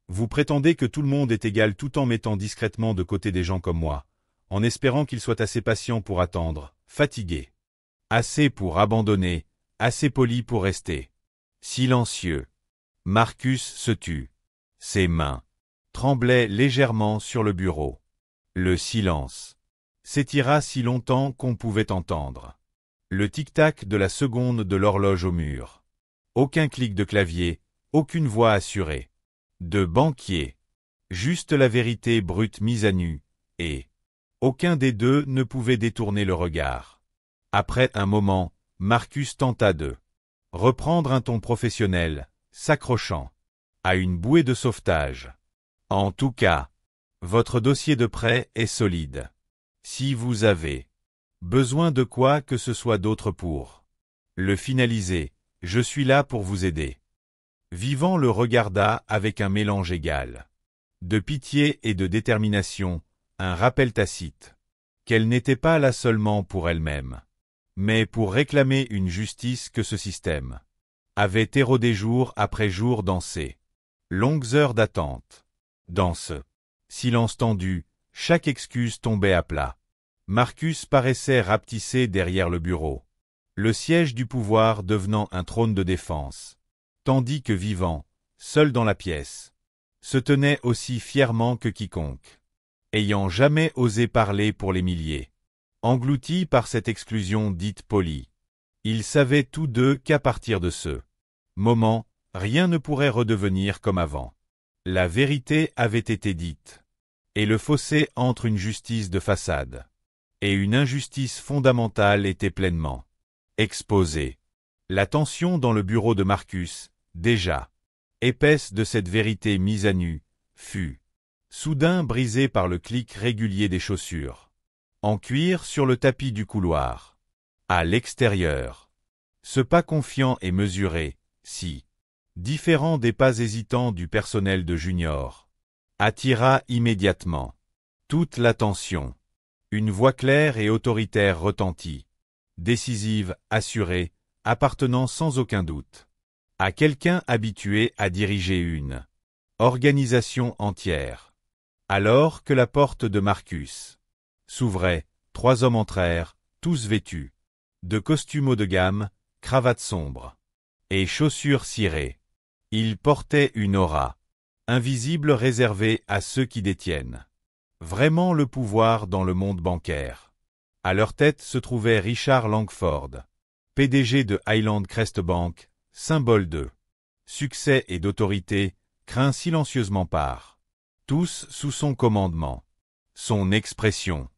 Vous prétendez que tout le monde est égal tout en mettant discrètement de côté des gens comme moi, en espérant qu'ils soient assez patients pour attendre, fatigués. Assez pour abandonner, assez polis pour rester. Silencieux. Marcus se tut. Ses mains tremblaient légèrement sur le bureau. Le silence s'étira si longtemps qu'on pouvait entendre le tic-tac de la seconde de l'horloge au mur. Aucun clic de clavier, aucune voix assurée. De banquier. Juste la vérité brute mise à nu, et aucun des deux ne pouvait détourner le regard. Après un moment, Marcus tenta de reprendre un ton professionnel, s'accrochant à une bouée de sauvetage. En tout cas, votre dossier de prêt est solide. Si vous avez besoin de quoi que ce soit d'autre pour le finaliser, je suis là pour vous aider. Vivant le regarda avec un mélange égal de pitié et de détermination, un rappel tacite qu'elle n'était pas là seulement pour elle-même, mais pour réclamer une justice que ce système avait érodée jour après jour dans ces longues heures d'attente. Dans ce silence tendu, chaque excuse tombait à plat. Marcus paraissait rapetissé derrière le bureau, le siège du pouvoir devenant un trône de défense, tandis que Vivant, seul dans la pièce, se tenait aussi fièrement que quiconque, ayant jamais osé parler pour les milliers. Engloutis par cette exclusion dite polie, ils savaient tous deux qu'à partir de ce moment, rien ne pourrait redevenir comme avant. La vérité avait été dite, et le fossé entre une justice de façade et une injustice fondamentale était pleinement exposé. La tension dans le bureau de Marcus, déjà épaisse de cette vérité mise à nu, fut soudain brisée par le clic régulier des chaussures en cuir sur le tapis du couloir. À l'extérieur, ce pas confiant et mesuré, si différent des pas hésitants du personnel de Junior, attira immédiatement toute l'attention. Une voix claire et autoritaire retentit, décisive, assurée, appartenant sans aucun doute à quelqu'un habitué à diriger une organisation entière. Alors que la porte de Marcus s'ouvrait, 3 hommes entrèrent, tous vêtus de costumes haut de gamme, cravates sombres et chaussures cirées. Ils portaient une aura invisible réservée à ceux qui détiennent vraiment le pouvoir dans le monde bancaire. À leur tête se trouvait Richard Langford, PDG de Highland Crest Bank, symbole de succès et d'autorité, craint silencieusement par tous sous son commandement. Son expression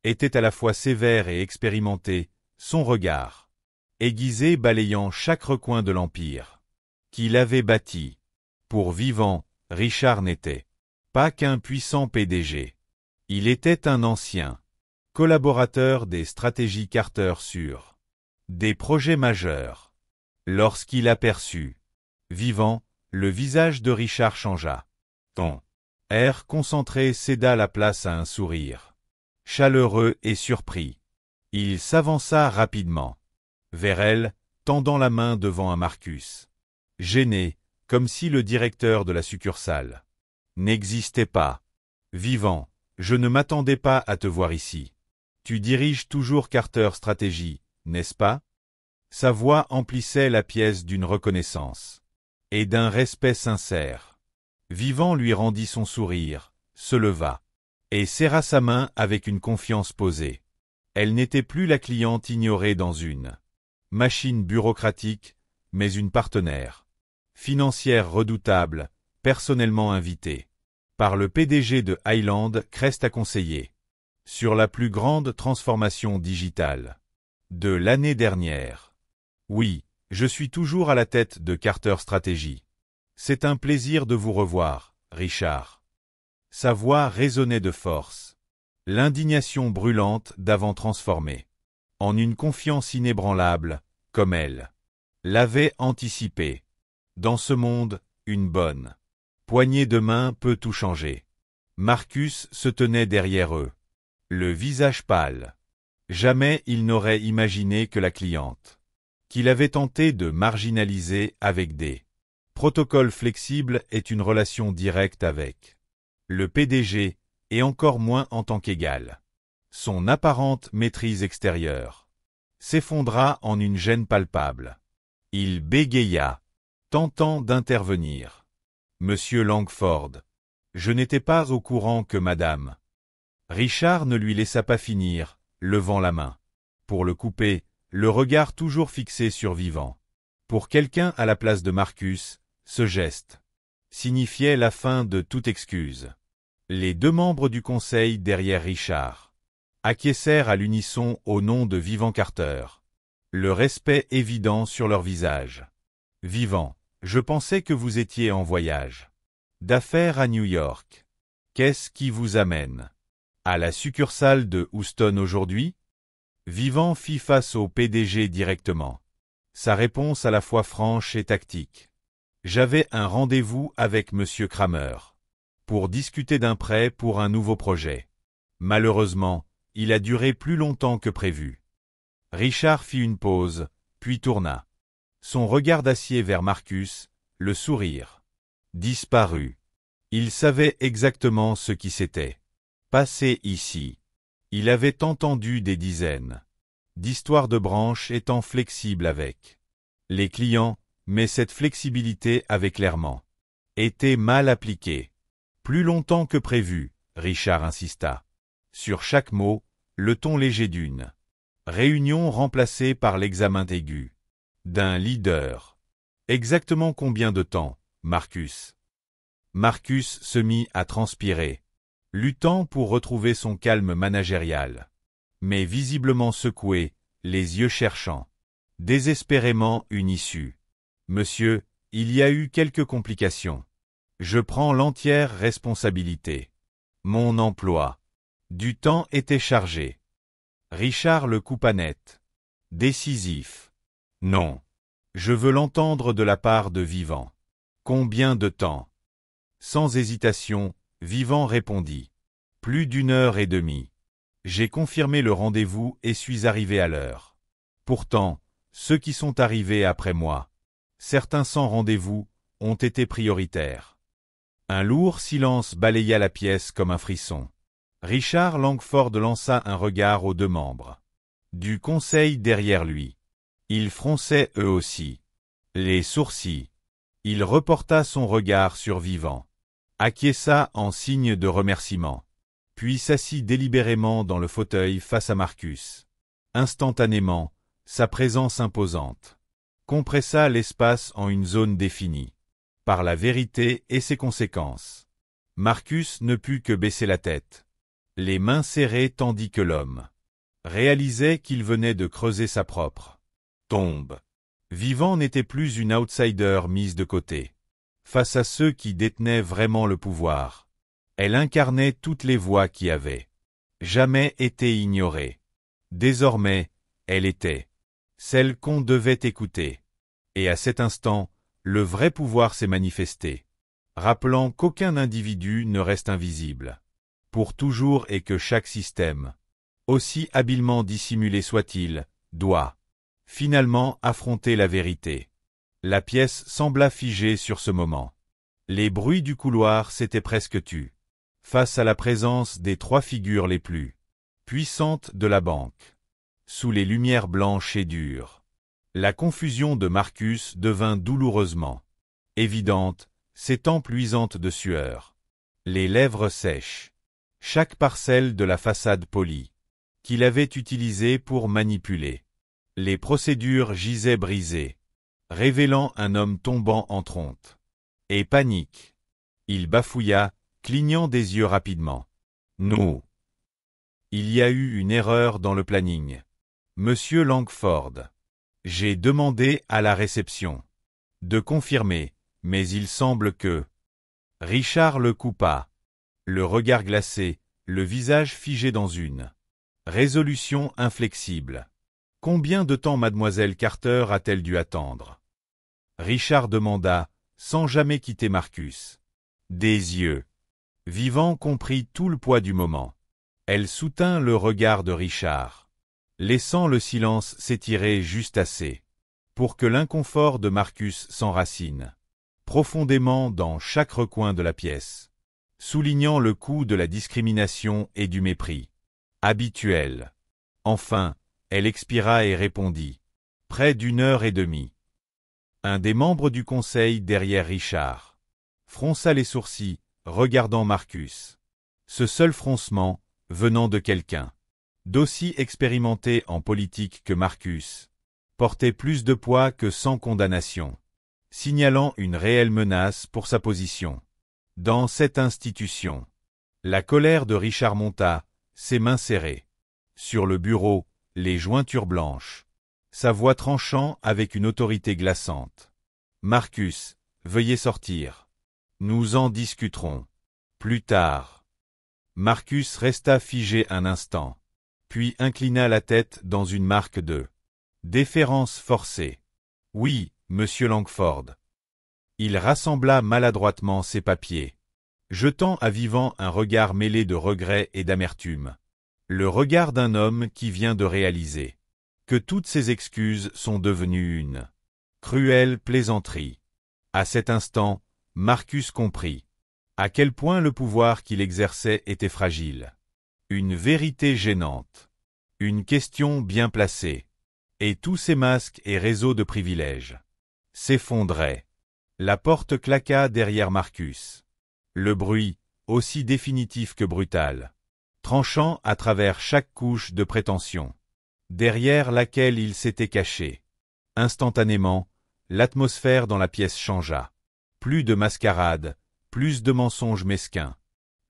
était à la fois sévère et expérimentée, son regard aiguisé balayant chaque recoin de l'empire qu'il avait bâti. Pour Vivant, Richard n'était pas qu'un puissant PDG. Il était un ancien collaborateur des stratégies Carter sur des projets majeurs. Lorsqu'il aperçut Vivant, le visage de Richard changea. Ton air concentré céda la place à un sourire chaleureux et surpris. Il s'avança rapidement vers elle, tendant la main devant un Marcus, gêné, comme si le directeur de la succursale n'existait pas. Vivant, je ne m'attendais pas à te voir ici. Tu diriges toujours Carter Stratégie, n'est-ce pas? Sa voix emplissait la pièce d'une reconnaissance et d'un respect sincère. Vivant lui rendit son sourire, se leva et serra sa main avec une confiance posée. Elle n'était plus la cliente ignorée dans une machine bureaucratique, mais une partenaire financière redoutable, personnellement invitée. Par le PDG de Highland Crest conseiller. Sur la plus grande transformation digitale de l'année dernière. Oui, je suis toujours à la tête de Carter Strategy. C'est un plaisir de vous revoir, Richard. Sa voix résonnait de force. L'indignation brûlante d'avant transformée. En une confiance inébranlable, comme elle l'avait anticipé. Dans ce monde, une bonne poignée de main peut tout changer. Marcus se tenait derrière eux. Le visage pâle. Jamais il n'aurait imaginé que la cliente, qu'il avait tenté de marginaliser avec des protocoles flexibles, est une relation directe avec le PDG, et encore moins en tant qu'égal. Son apparente maîtrise extérieure s'effondra en une gêne palpable. Il bégaya, tentant d'intervenir. Monsieur Langford, je n'étais pas au courant que madame. Richard ne lui laissa pas finir, levant la main. Pour le couper, le regard toujours fixé sur Vivant. Pour quelqu'un à la place de Marcus, ce geste signifiait la fin de toute excuse. Les deux membres du conseil derrière Richard acquiescèrent à l'unisson au nom de Vivant Carter. Le respect évident sur leur visage. Vivant, je pensais que vous étiez en voyage d'affaires à New York. Qu'est-ce qui vous amène à la succursale de Houston aujourd'hui? Vivant fit face au PDG directement. Sa réponse à la fois franche et tactique. J'avais un rendez-vous avec Monsieur Kramer pour discuter d'un prêt pour un nouveau projet. Malheureusement, il a duré plus longtemps que prévu. Richard fit une pause, puis tourna son regard d'acier vers Marcus, le sourire disparut. Il savait exactement ce qui s'était passé ici. Il avait entendu des dizaines d'histoires de branches étant flexibles avec les clients, mais cette flexibilité avait clairement été mal appliquée. Plus longtemps que prévu, Richard insista. Sur chaque mot, le ton léger d'une réunion remplacée par l'examen aigu d'un leader. Exactement combien de temps, Marcus? Marcus se mit à transpirer, luttant pour retrouver son calme managérial, mais visiblement secoué, les yeux cherchant désespérément une issue. Monsieur, il y a eu quelques complications. Je prends l'entière responsabilité. Mon emploi du temps était chargé. Richard le coupa net. Décisif. Non. Je veux l'entendre de la part de Vivant. Combien de temps? Sans hésitation, Vivant répondit. Plus d'1 heure et demie. J'ai confirmé le rendez-vous et suis arrivé à l'heure. Pourtant, ceux qui sont arrivés après moi, certains sans rendez-vous, ont été prioritaires. Un lourd silence balaya la pièce comme un frisson. Richard Langford lança un regard aux deux membres du conseil derrière lui. Ils fronçaient eux aussi les sourcils. Il reporta son regard sur Vivant, acquiesça en signe de remerciement, puis s'assit délibérément dans le fauteuil face à Marcus. Instantanément, sa présence imposante compressa l'espace en une zone définie par la vérité et ses conséquences. Marcus ne put que baisser la tête, les mains serrées tandis que l'homme réalisait qu'il venait de creuser sa propre tombe. Vivant n'était plus une outsider mise de côté. Face à ceux qui détenaient vraiment le pouvoir, elle incarnait toutes les voix qui avaient jamais été ignorées. Désormais, elle était celle qu'on devait écouter. Et à cet instant, le vrai pouvoir s'est manifesté, rappelant qu'aucun individu ne reste invisible pour toujours et que chaque système, aussi habilement dissimulé soit-il, doit finalement affronter la vérité. La pièce sembla figée sur ce moment. Les bruits du couloir s'étaient presque tus, face à la présence des trois figures les plus puissantes de la banque. Sous les lumières blanches et dures, la confusion de Marcus devint douloureusement évidente, ses tempes luisantes de sueur, les lèvres sèches, chaque parcelle de la façade polie qu'il avait utilisée pour manipuler. Les procédures gisaient brisées, révélant un homme tombant en trompe. Et panique. Il bafouilla, clignant des yeux rapidement. Non. Il y a eu une erreur dans le planning. Monsieur Langford. J'ai demandé à la réception de confirmer, mais il semble que... Richard le coupa. Le regard glacé, le visage figé dans une résolution inflexible. Combien de temps mademoiselle Carter a-t-elle dû attendre? Richard demanda, sans jamais quitter Marcus. Des yeux. Vivant comprit tout le poids du moment. Elle soutint le regard de Richard, laissant le silence s'étirer juste assez pour que l'inconfort de Marcus s'enracine profondément dans chaque recoin de la pièce, soulignant le coup de la discrimination et du mépris habituel. Enfin, elle expira et répondit. Près d'une heure et demie. Un des membres du conseil derrière Richard fronça les sourcils, regardant Marcus. Ce seul froncement, venant de quelqu'un d'aussi expérimenté en politique que Marcus, portait plus de poids que 100 condamnations, signalant une réelle menace pour sa position. Dans cette institution, la colère de Richard monta, ses mains serrées sur le bureau, les jointures blanches, sa voix tranchant avec une autorité glaçante. Marcus, veuillez sortir. Nous en discuterons plus tard. Marcus resta figé un instant, puis inclina la tête dans une marque de déférence forcée. Oui, monsieur Langford. Il rassembla maladroitement ses papiers, jetant à Vivant un regard mêlé de regret et d'amertume. Le regard d'un homme qui vient de réaliser que toutes ses excuses sont devenues une cruelle plaisanterie. À cet instant, Marcus comprit à quel point le pouvoir qu'il exerçait était fragile. Une vérité gênante. Une question bien placée. Et tous ces masques et réseaux de privilèges s'effondraient. La porte claqua derrière Marcus. Le bruit, aussi définitif que brutal, tranchant à travers chaque couche de prétention, derrière laquelle il s'était caché. Instantanément, l'atmosphère dans la pièce changea. Plus de mascarade, plus de mensonges mesquins.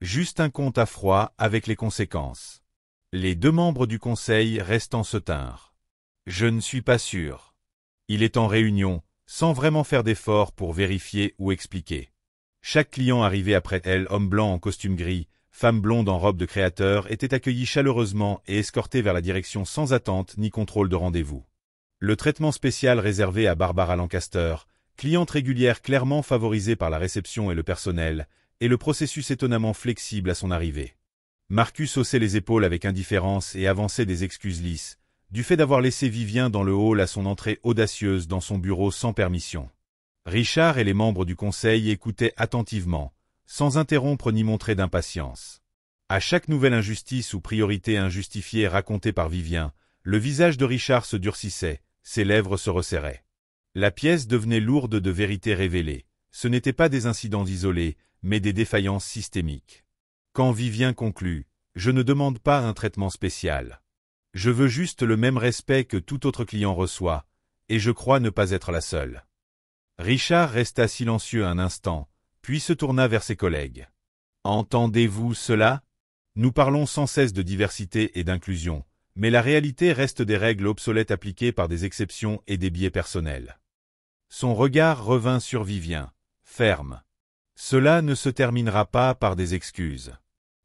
Juste un compte à froid avec les conséquences. Les deux membres du conseil restant se tinrent. Je ne suis pas sûr. Il est en réunion, sans vraiment faire d'efforts pour vérifier ou expliquer. Chaque client arrivé après elle, homme blanc en costume gris, femme blonde en robe de créateur, était accueilli chaleureusement et escorté vers la direction sans attente ni contrôle de rendez-vous. Le traitement spécial réservé à Barbara Lancaster, cliente régulière clairement favorisée par la réception et le personnel, et le processus étonnamment flexible à son arrivée. Marcus haussait les épaules avec indifférence et avançait des excuses lisses, du fait d'avoir laissé Vivien dans le hall à son entrée audacieuse dans son bureau sans permission. Richard et les membres du conseil écoutaient attentivement, sans interrompre ni montrer d'impatience. À chaque nouvelle injustice ou priorité injustifiée racontée par Vivien, le visage de Richard se durcissait, ses lèvres se resserraient. La pièce devenait lourde de vérités révélées. Ce n'étaient pas des incidents isolés, mais des défaillances systémiques. Quand Vivien conclut, « Je ne demande pas un traitement spécial. Je veux juste le même respect que tout autre client reçoit, et je crois ne pas être la seule. » Richard resta silencieux un instant, puis se tourna vers ses collègues. « Entendez-vous cela? Nous parlons sans cesse de diversité et d'inclusion, mais la réalité reste des règles obsolètes appliquées par des exceptions et des biais personnels. » Son regard revint sur Vivien, ferme. « Cela ne se terminera pas par des excuses.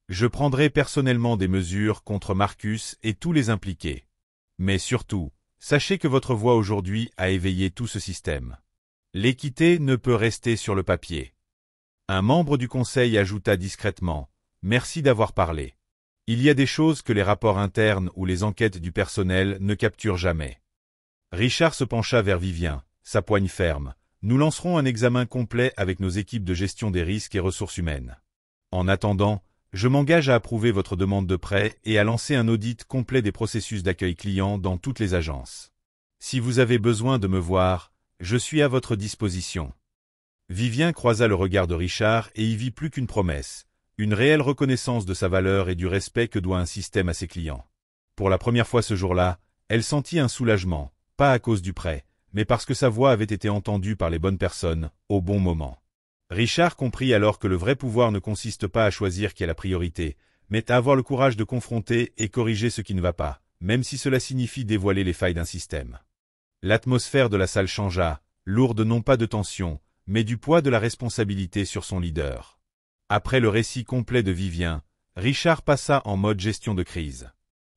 Je prendrai personnellement des mesures contre Marcus et tous les impliqués. Mais surtout, sachez que votre voix aujourd'hui a éveillé tout ce système. L'équité ne peut rester sur le papier. » Un membre du conseil ajouta discrètement, « Merci d'avoir parlé. Il y a des choses que les rapports internes ou les enquêtes du personnel ne capturent jamais. » Richard se pencha vers Vivien, sa poigne ferme. « Nous lancerons un examen complet avec nos équipes de gestion des risques et ressources humaines. En attendant, je m'engage à approuver votre demande de prêt et à lancer un audit complet des processus d'accueil client dans toutes les agences. Si vous avez besoin de me voir, je suis à votre disposition. » Vivien croisa le regard de Richard et y vit plus qu'une promesse, une réelle reconnaissance de sa valeur et du respect que doit un système à ses clients. Pour la première fois ce jour-là, elle sentit un soulagement, pas à cause du prêt, mais parce que sa voix avait été entendue par les bonnes personnes, au bon moment. Richard comprit alors que le vrai pouvoir ne consiste pas à choisir qui est la priorité, mais à avoir le courage de confronter et corriger ce qui ne va pas, même si cela signifie dévoiler les failles d'un système. L'atmosphère de la salle changea, lourde non pas de tension, mais du poids de la responsabilité sur son leader. Après le récit complet de Vivien, Richard passa en mode gestion de crise.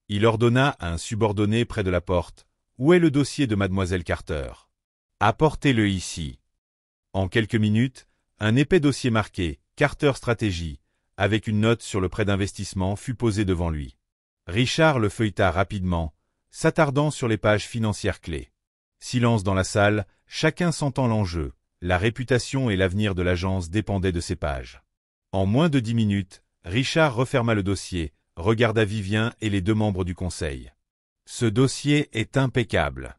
Il ordonna à un subordonné près de la porte « Où est le dossier de mademoiselle Carter ?»« Apportez-le ici. » En quelques minutes, un épais dossier marqué « Carter Stratégie » avec une note sur le prêt d'investissement fut posé devant lui. Richard le feuilleta rapidement, s'attardant sur les pages financières clés. Silence dans la salle, chacun sentant l'enjeu, la réputation et l'avenir de l'agence dépendaient de ces pages. En moins de 10 minutes, Richard referma le dossier, regarda Vivien et les 2 membres du conseil. Ce dossier est impeccable.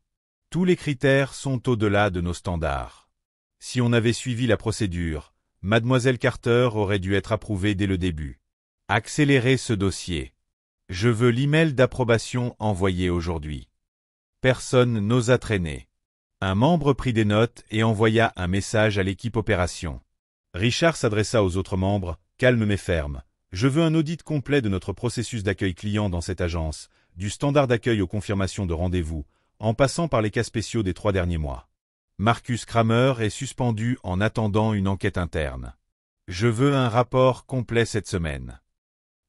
Tous les critères sont au-delà de nos standards. Si on avait suivi la procédure, mademoiselle Carter aurait dû être approuvée dès le début. Accélérez ce dossier. Je veux l'email d'approbation envoyé aujourd'hui. Personne n'osa traîner. Un membre prit des notes et envoya un message à l'équipe opération. Richard s'adressa aux autres membres, calme mais ferme. Je veux un audit complet de notre processus d'accueil client dans cette agence, du standard d'accueil aux confirmations de rendez-vous, en passant par les cas spéciaux des 3 derniers mois. Marcus Kramer est suspendu en attendant une enquête interne. Je veux un rapport complet cette semaine.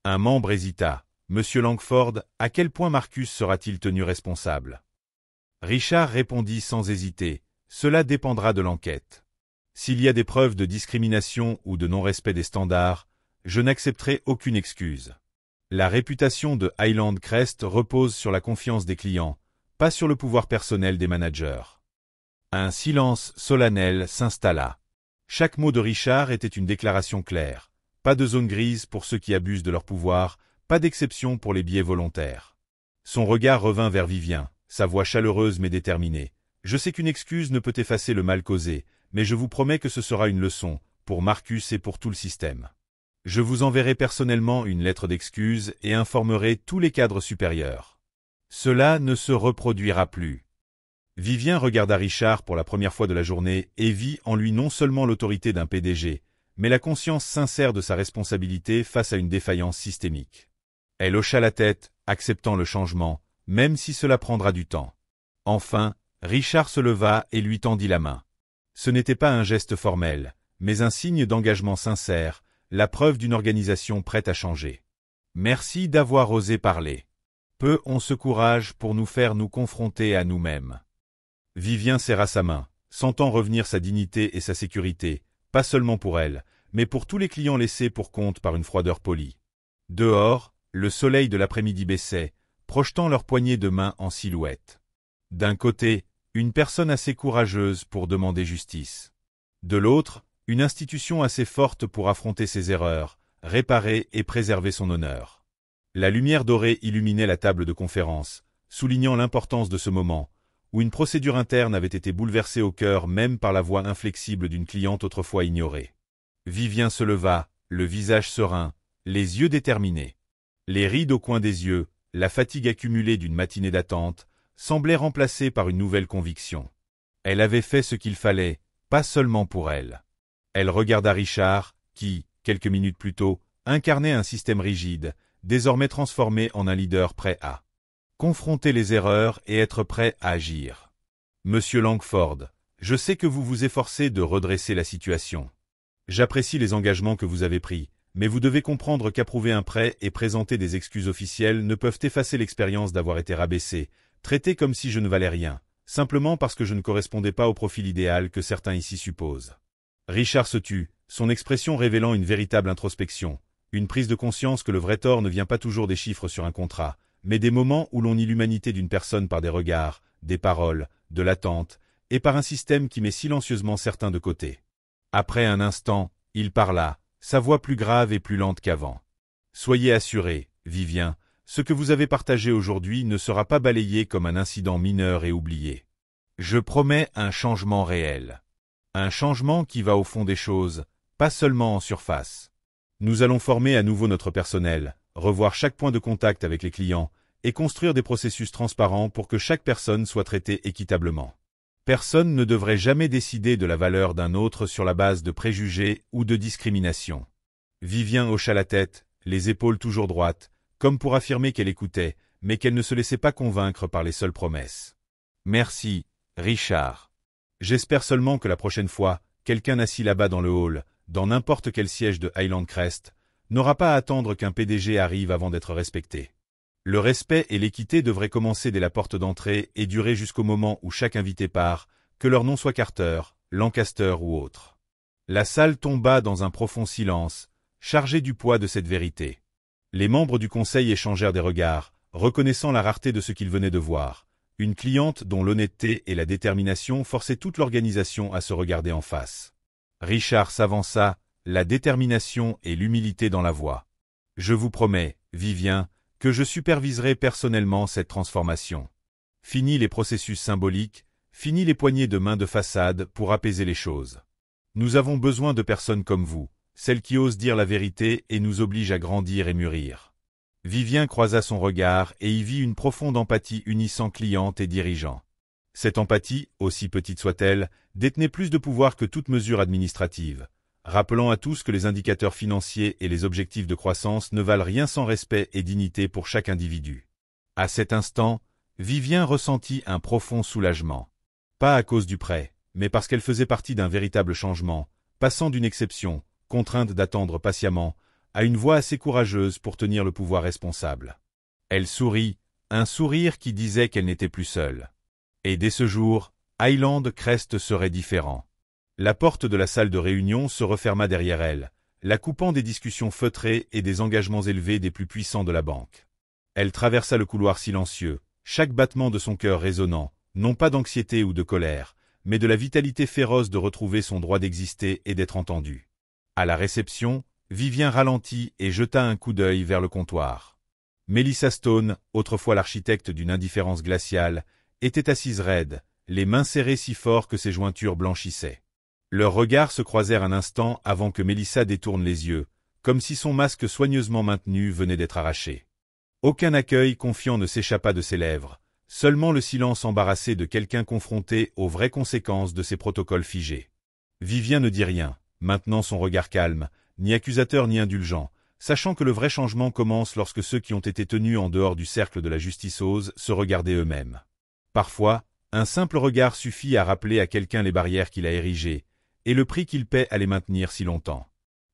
Un membre hésita. Monsieur Langford, à quel point Marcus sera-t-il tenu responsable? Richard répondit sans hésiter. Cela dépendra de l'enquête. S'il y a des preuves de discrimination ou de non-respect des standards, je n'accepterai aucune excuse. La réputation de Highland Crest repose sur la confiance des clients, pas sur le pouvoir personnel des managers. Un silence solennel s'installa. Chaque mot de Richard était une déclaration claire. Pas de zone grise pour ceux qui abusent de leur pouvoir, pas d'exception pour les biais volontaires. Son regard revint vers Vivien, sa voix chaleureuse mais déterminée. Je sais qu'une excuse ne peut effacer le mal causé, mais je vous promets que ce sera une leçon, pour Marcus et pour tout le système. Je vous enverrai personnellement une lettre d'excuse et informerai tous les cadres supérieurs. Cela ne se reproduira plus. Vivien regarda Richard pour la première fois de la journée et vit en lui non seulement l'autorité d'un PDG, mais la conscience sincère de sa responsabilité face à une défaillance systémique. Elle hocha la tête, acceptant le changement, même si cela prendra du temps. Enfin, Richard se leva et lui tendit la main. Ce n'était pas un geste formel, mais un signe d'engagement sincère, la preuve d'une organisation prête à changer. Merci d'avoir osé parler. Peu ont ce courage pour nous faire nous confronter à nous-mêmes. Vivien serra sa main, sentant revenir sa dignité et sa sécurité, pas seulement pour elle, mais pour tous les clients laissés pour compte par une froideur polie. Dehors, le soleil de l'après-midi baissait, projetant leurs poignées de main en silhouette. D'un côté, une personne assez courageuse pour demander justice. De l'autre, une institution assez forte pour affronter ses erreurs, réparer et préserver son honneur. La lumière dorée illuminait la table de conférence, soulignant l'importance de ce moment, où une procédure interne avait été bouleversée au cœur même par la voix inflexible d'une cliente autrefois ignorée. Vivien se leva, le visage serein, les yeux déterminés. Les rides au coin des yeux, la fatigue accumulée d'une matinée d'attente, semblaient remplacées par une nouvelle conviction. Elle avait fait ce qu'il fallait, pas seulement pour elle. Elle regarda Richard, qui, quelques minutes plus tôt, incarnait un système rigide, désormais transformé en un leader prêt à confronter les erreurs et être prêt à agir. Monsieur Langford, je sais que vous vous efforcez de redresser la situation. J'apprécie les engagements que vous avez pris, mais vous devez comprendre qu'approuver un prêt et présenter des excuses officielles ne peuvent effacer l'expérience d'avoir été rabaissé, traité comme si je ne valais rien, simplement parce que je ne correspondais pas au profil idéal que certains ici supposent. Richard se tut, son expression révélant une véritable introspection, une prise de conscience que le vrai tort ne vient pas toujours des chiffres sur un contrat, mais des moments où l'on nie l'humanité d'une personne par des regards, des paroles, de l'attente, et par un système qui met silencieusement certains de côté. Après un instant, il parla, sa voix plus grave et plus lente qu'avant. Soyez assuré, Vivien, ce que vous avez partagé aujourd'hui ne sera pas balayé comme un incident mineur et oublié. Je promets un changement réel. Un changement qui va au fond des choses, pas seulement en surface. Nous allons former à nouveau notre personnel, revoir chaque point de contact avec les clients, et construire des processus transparents pour que chaque personne soit traitée équitablement. Personne ne devrait jamais décider de la valeur d'un autre sur la base de préjugés ou de discrimination. Vivien hocha la tête, les épaules toujours droites, comme pour affirmer qu'elle écoutait, mais qu'elle ne se laissait pas convaincre par les seules promesses. Merci, Richard. J'espère seulement que la prochaine fois, quelqu'un assis là-bas dans le hall, dans n'importe quel siège de Highland Crest, n'aura pas à attendre qu'un PDG arrive avant d'être respecté. Le respect et l'équité devraient commencer dès la porte d'entrée et durer jusqu'au moment où chaque invité part, que leur nom soit Carter, Lancaster ou autre. La salle tomba dans un profond silence, chargé du poids de cette vérité. Les membres du conseil échangèrent des regards, reconnaissant la rareté de ce qu'ils venaient de voir. Une cliente dont l'honnêteté et la détermination forçaient toute l'organisation à se regarder en face. Richard s'avança, la détermination et l'humilité dans la voix. « Je vous promets, Vivien, que je superviserai personnellement cette transformation. Fini les processus symboliques, fini les poignées de main de façade pour apaiser les choses. Nous avons besoin de personnes comme vous, celles qui osent dire la vérité et nous obligent à grandir et mûrir. » Vivien croisa son regard et y vit une profonde empathie unissant cliente et dirigeant. Cette empathie, aussi petite soit-elle, détenait plus de pouvoir que toute mesure administrative, rappelant à tous que les indicateurs financiers et les objectifs de croissance ne valent rien sans respect et dignité pour chaque individu. À cet instant, Vivien ressentit un profond soulagement. Pas à cause du prêt, mais parce qu'elle faisait partie d'un véritable changement, passant d'une exception, contrainte d'attendre patiemment, à une voix assez courageuse pour tenir le pouvoir responsable. Elle sourit, un sourire qui disait qu'elle n'était plus seule. Et dès ce jour, Highland Crest serait différent. La porte de la salle de réunion se referma derrière elle, la coupant des discussions feutrées et des engagements élevés des plus puissants de la banque. Elle traversa le couloir silencieux, chaque battement de son cœur résonnant, non pas d'anxiété ou de colère, mais de la vitalité féroce de retrouver son droit d'exister et d'être entendue. À la réception, Vivien ralentit et jeta un coup d'œil vers le comptoir. Melissa Stone, autrefois l'architecte d'une indifférence glaciale, était assise raide, les mains serrées si fort que ses jointures blanchissaient. Leurs regards se croisèrent un instant avant que Melissa détourne les yeux, comme si son masque soigneusement maintenu venait d'être arraché. Aucun accueil confiant ne s'échappa de ses lèvres, seulement le silence embarrassé de quelqu'un confronté aux vraies conséquences de ces protocoles figés. Vivien ne dit rien, maintenant son regard calme, ni accusateur ni indulgent, sachant que le vrai changement commence lorsque ceux qui ont été tenus en dehors du cercle de la justice osent se regarder eux-mêmes. Parfois, un simple regard suffit à rappeler à quelqu'un les barrières qu'il a érigées, et le prix qu'il paie à les maintenir si longtemps.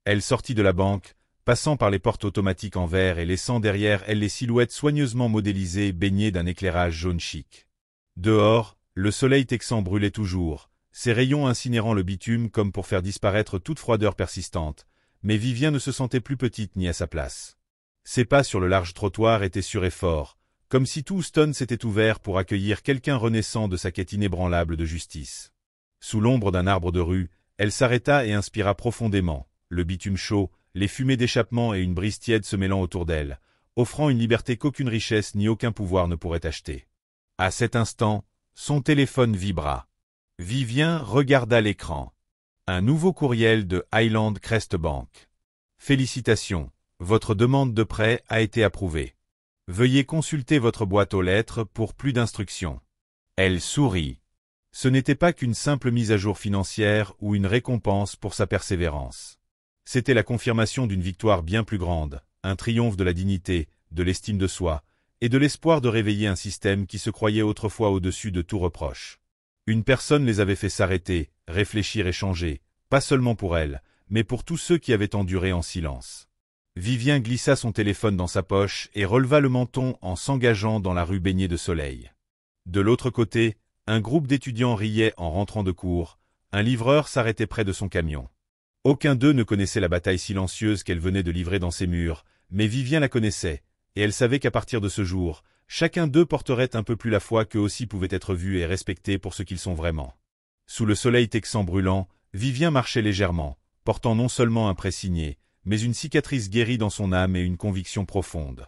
Elle sortit de la banque, passant par les portes automatiques en verre et laissant derrière elle les silhouettes soigneusement modélisées baignées d'un éclairage jaune chic. Dehors, le soleil texan brûlait toujours, ses rayons incinérant le bitume comme pour faire disparaître toute froideur persistante, mais Vivien ne se sentait plus petite ni à sa place. Ses pas sur le large trottoir étaient sûrs et forts, comme si tout Houston s'était ouvert pour accueillir quelqu'un renaissant de sa quête inébranlable de justice. Sous l'ombre d'un arbre de rue, elle s'arrêta et inspira profondément, le bitume chaud, les fumées d'échappement et une brise tiède se mêlant autour d'elle, offrant une liberté qu'aucune richesse ni aucun pouvoir ne pourrait acheter. À cet instant, son téléphone vibra. Vivien regarda l'écran. Un nouveau courriel de Highland Crest Bank. Félicitations, votre demande de prêt a été approuvée. Veuillez consulter votre boîte aux lettres pour plus d'instructions. Elle sourit. Ce n'était pas qu'une simple mise à jour financière ou une récompense pour sa persévérance. C'était la confirmation d'une victoire bien plus grande, un triomphe de la dignité, de l'estime de soi, et de l'espoir de réveiller un système qui se croyait autrefois au-dessus de tout reproche. Une personne les avait fait s'arrêter, réfléchir et changer, pas seulement pour elle, mais pour tous ceux qui avaient enduré en silence. Vivien glissa son téléphone dans sa poche et releva le menton en s'engageant dans la rue baignée de soleil. De l'autre côté, un groupe d'étudiants riait en rentrant de cours, un livreur s'arrêtait près de son camion. Aucun d'eux ne connaissait la bataille silencieuse qu'elle venait de livrer dans ses murs, mais Vivien la connaissait, et elle savait qu'à partir de ce jour, chacun d'eux porterait un peu plus la foi qu'eux aussi pouvaient être vus et respectés pour ce qu'ils sont vraiment. Sous le soleil texan brûlant, Vivien marchait légèrement, portant non seulement un prêt signé, mais une cicatrice guérie dans son âme et une conviction profonde.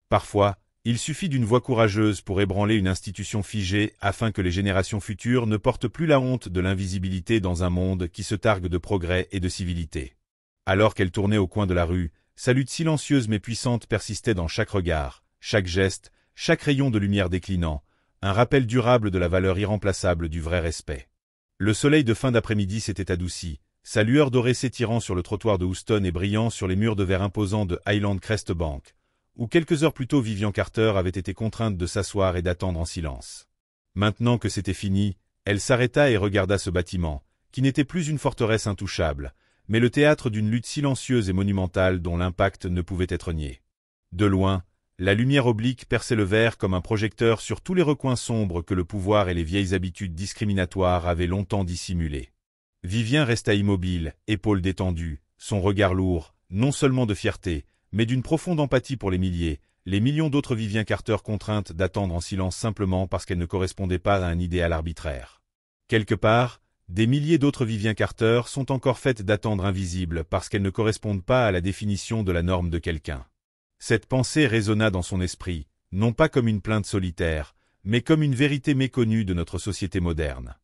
Parfois, il suffit d'une voix courageuse pour ébranler une institution figée afin que les générations futures ne portent plus la honte de l'invisibilité dans un monde qui se targue de progrès et de civilité. Alors qu'elle tournait au coin de la rue, sa lutte silencieuse mais puissante persistait dans chaque regard, chaque geste, chaque rayon de lumière déclinant, Un rappel durable de la valeur irremplaçable du vrai respect. Le soleil de fin d'après-midi s'était adouci, sa lueur dorée s'étirant sur le trottoir de Houston et brillant sur les murs de verre imposants de Highland Crest Bank, où quelques heures plus tôt Vivian Carter avait été contrainte de s'asseoir et d'attendre en silence. Maintenant que c'était fini, elle s'arrêta et regarda ce bâtiment, qui n'était plus une forteresse intouchable, mais le théâtre d'une lutte silencieuse et monumentale dont l'impact ne pouvait être nié. De loin, la lumière oblique perçait le verre comme un projecteur sur tous les recoins sombres que le pouvoir et les vieilles habitudes discriminatoires avaient longtemps dissimulés. Vivien resta immobile, épaules détendues, son regard lourd, non seulement de fierté, mais d'une profonde empathie pour les millions d'autres Vivian Carter contraintes d'attendre en silence simplement parce qu'elles ne correspondaient pas à un idéal arbitraire. Quelque part, des milliers d'autres Vivian Carter sont encore faites d'attendre invisibles parce qu'elles ne correspondent pas à la définition de la norme de quelqu'un. Cette pensée résonna dans son esprit, non pas comme une plainte solitaire, mais comme une vérité méconnue de notre société moderne.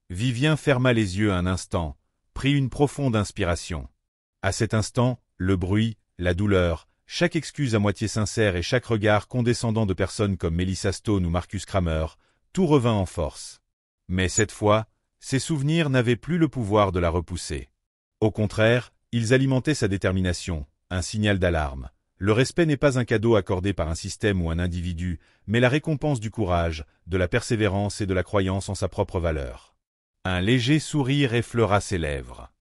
Vivien ferma les yeux un instant, prit une profonde inspiration. À cet instant, le bruit, la douleur, chaque excuse à moitié sincère et chaque regard condescendant de personnes comme Melissa Stone ou Marcus Kramer, tout revint en force. Mais cette fois, ses souvenirs n'avaient plus le pouvoir de la repousser. Au contraire, ils alimentaient sa détermination, un signal d'alarme. Le respect n'est pas un cadeau accordé par un système ou un individu, mais la récompense du courage, de la persévérance et de la croyance en sa propre valeur. Un léger sourire effleura ses lèvres.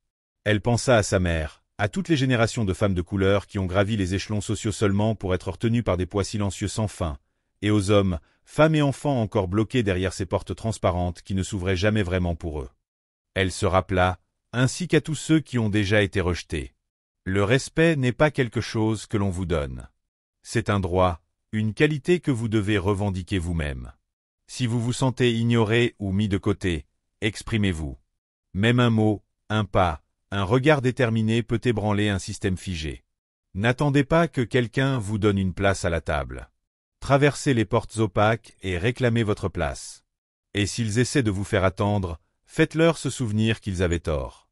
Elle pensa à sa mère, à toutes les générations de femmes de couleur qui ont gravi les échelons sociaux seulement pour être retenues par des poids silencieux sans fin, et aux hommes, femmes et enfants encore bloqués derrière ces portes transparentes qui ne s'ouvraient jamais vraiment pour eux. Elle se rappela, ainsi qu'à tous ceux qui ont déjà été rejetés. Le respect n'est pas quelque chose que l'on vous donne. C'est un droit, une qualité que vous devez revendiquer vous-même. Si vous vous sentez ignoré ou mis de côté, exprimez-vous. Même un mot, un pas, un regard déterminé peut ébranler un système figé. N'attendez pas que quelqu'un vous donne une place à la table. Traversez les portes opaques et réclamez votre place. Et s'ils essaient de vous faire attendre, faites-leur se souvenir qu'ils avaient tort.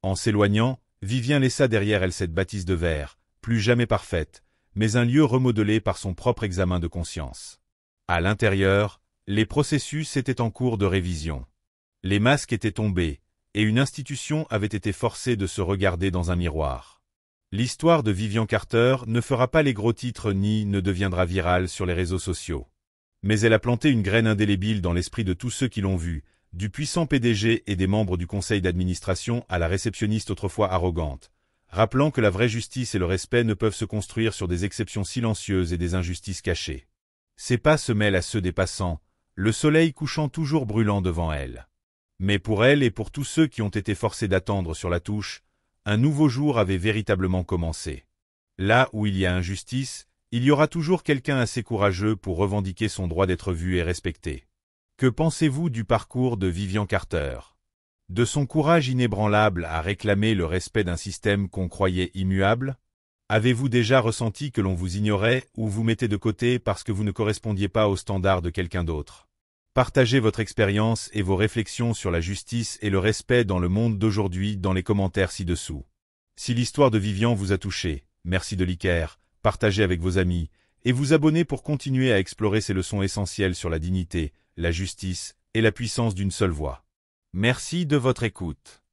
En s'éloignant, Vivien laissa derrière elle cette bâtisse de verre, plus jamais parfaite, mais un lieu remodelé par son propre examen de conscience. À l'intérieur, les processus étaient en cours de révision. Les masques étaient tombés, et une institution avait été forcée de se regarder dans un miroir. L'histoire de Vivian Carter ne fera pas les gros titres ni ne deviendra virale sur les réseaux sociaux. Mais elle a planté une graine indélébile dans l'esprit de tous ceux qui l'ont vue, du puissant PDG et des membres du conseil d'administration à la réceptionniste autrefois arrogante, rappelant que la vraie justice et le respect ne peuvent se construire sur des exceptions silencieuses et des injustices cachées. Ses pas se mêlent à ceux des passants, le soleil couchant toujours brûlant devant elle. Mais pour elle et pour tous ceux qui ont été forcés d'attendre sur la touche, un nouveau jour avait véritablement commencé. Là où il y a injustice, il y aura toujours quelqu'un assez courageux pour revendiquer son droit d'être vu et respecté. Que pensez-vous du parcours de Vivian Carter? De son courage inébranlable à réclamer le respect d'un système qu'on croyait immuable? Avez-vous déjà ressenti que l'on vous ignorait ou vous mettait de côté parce que vous ne correspondiez pas aux standards de quelqu'un d'autre? Partagez votre expérience et vos réflexions sur la justice et le respect dans le monde d'aujourd'hui dans les commentaires ci-dessous. Si l'histoire de Vivian vous a touché, merci de liker, partagez avec vos amis, et vous abonner pour continuer à explorer ces leçons essentielles sur la dignité, la justice et la puissance d'une seule voix. Merci de votre écoute.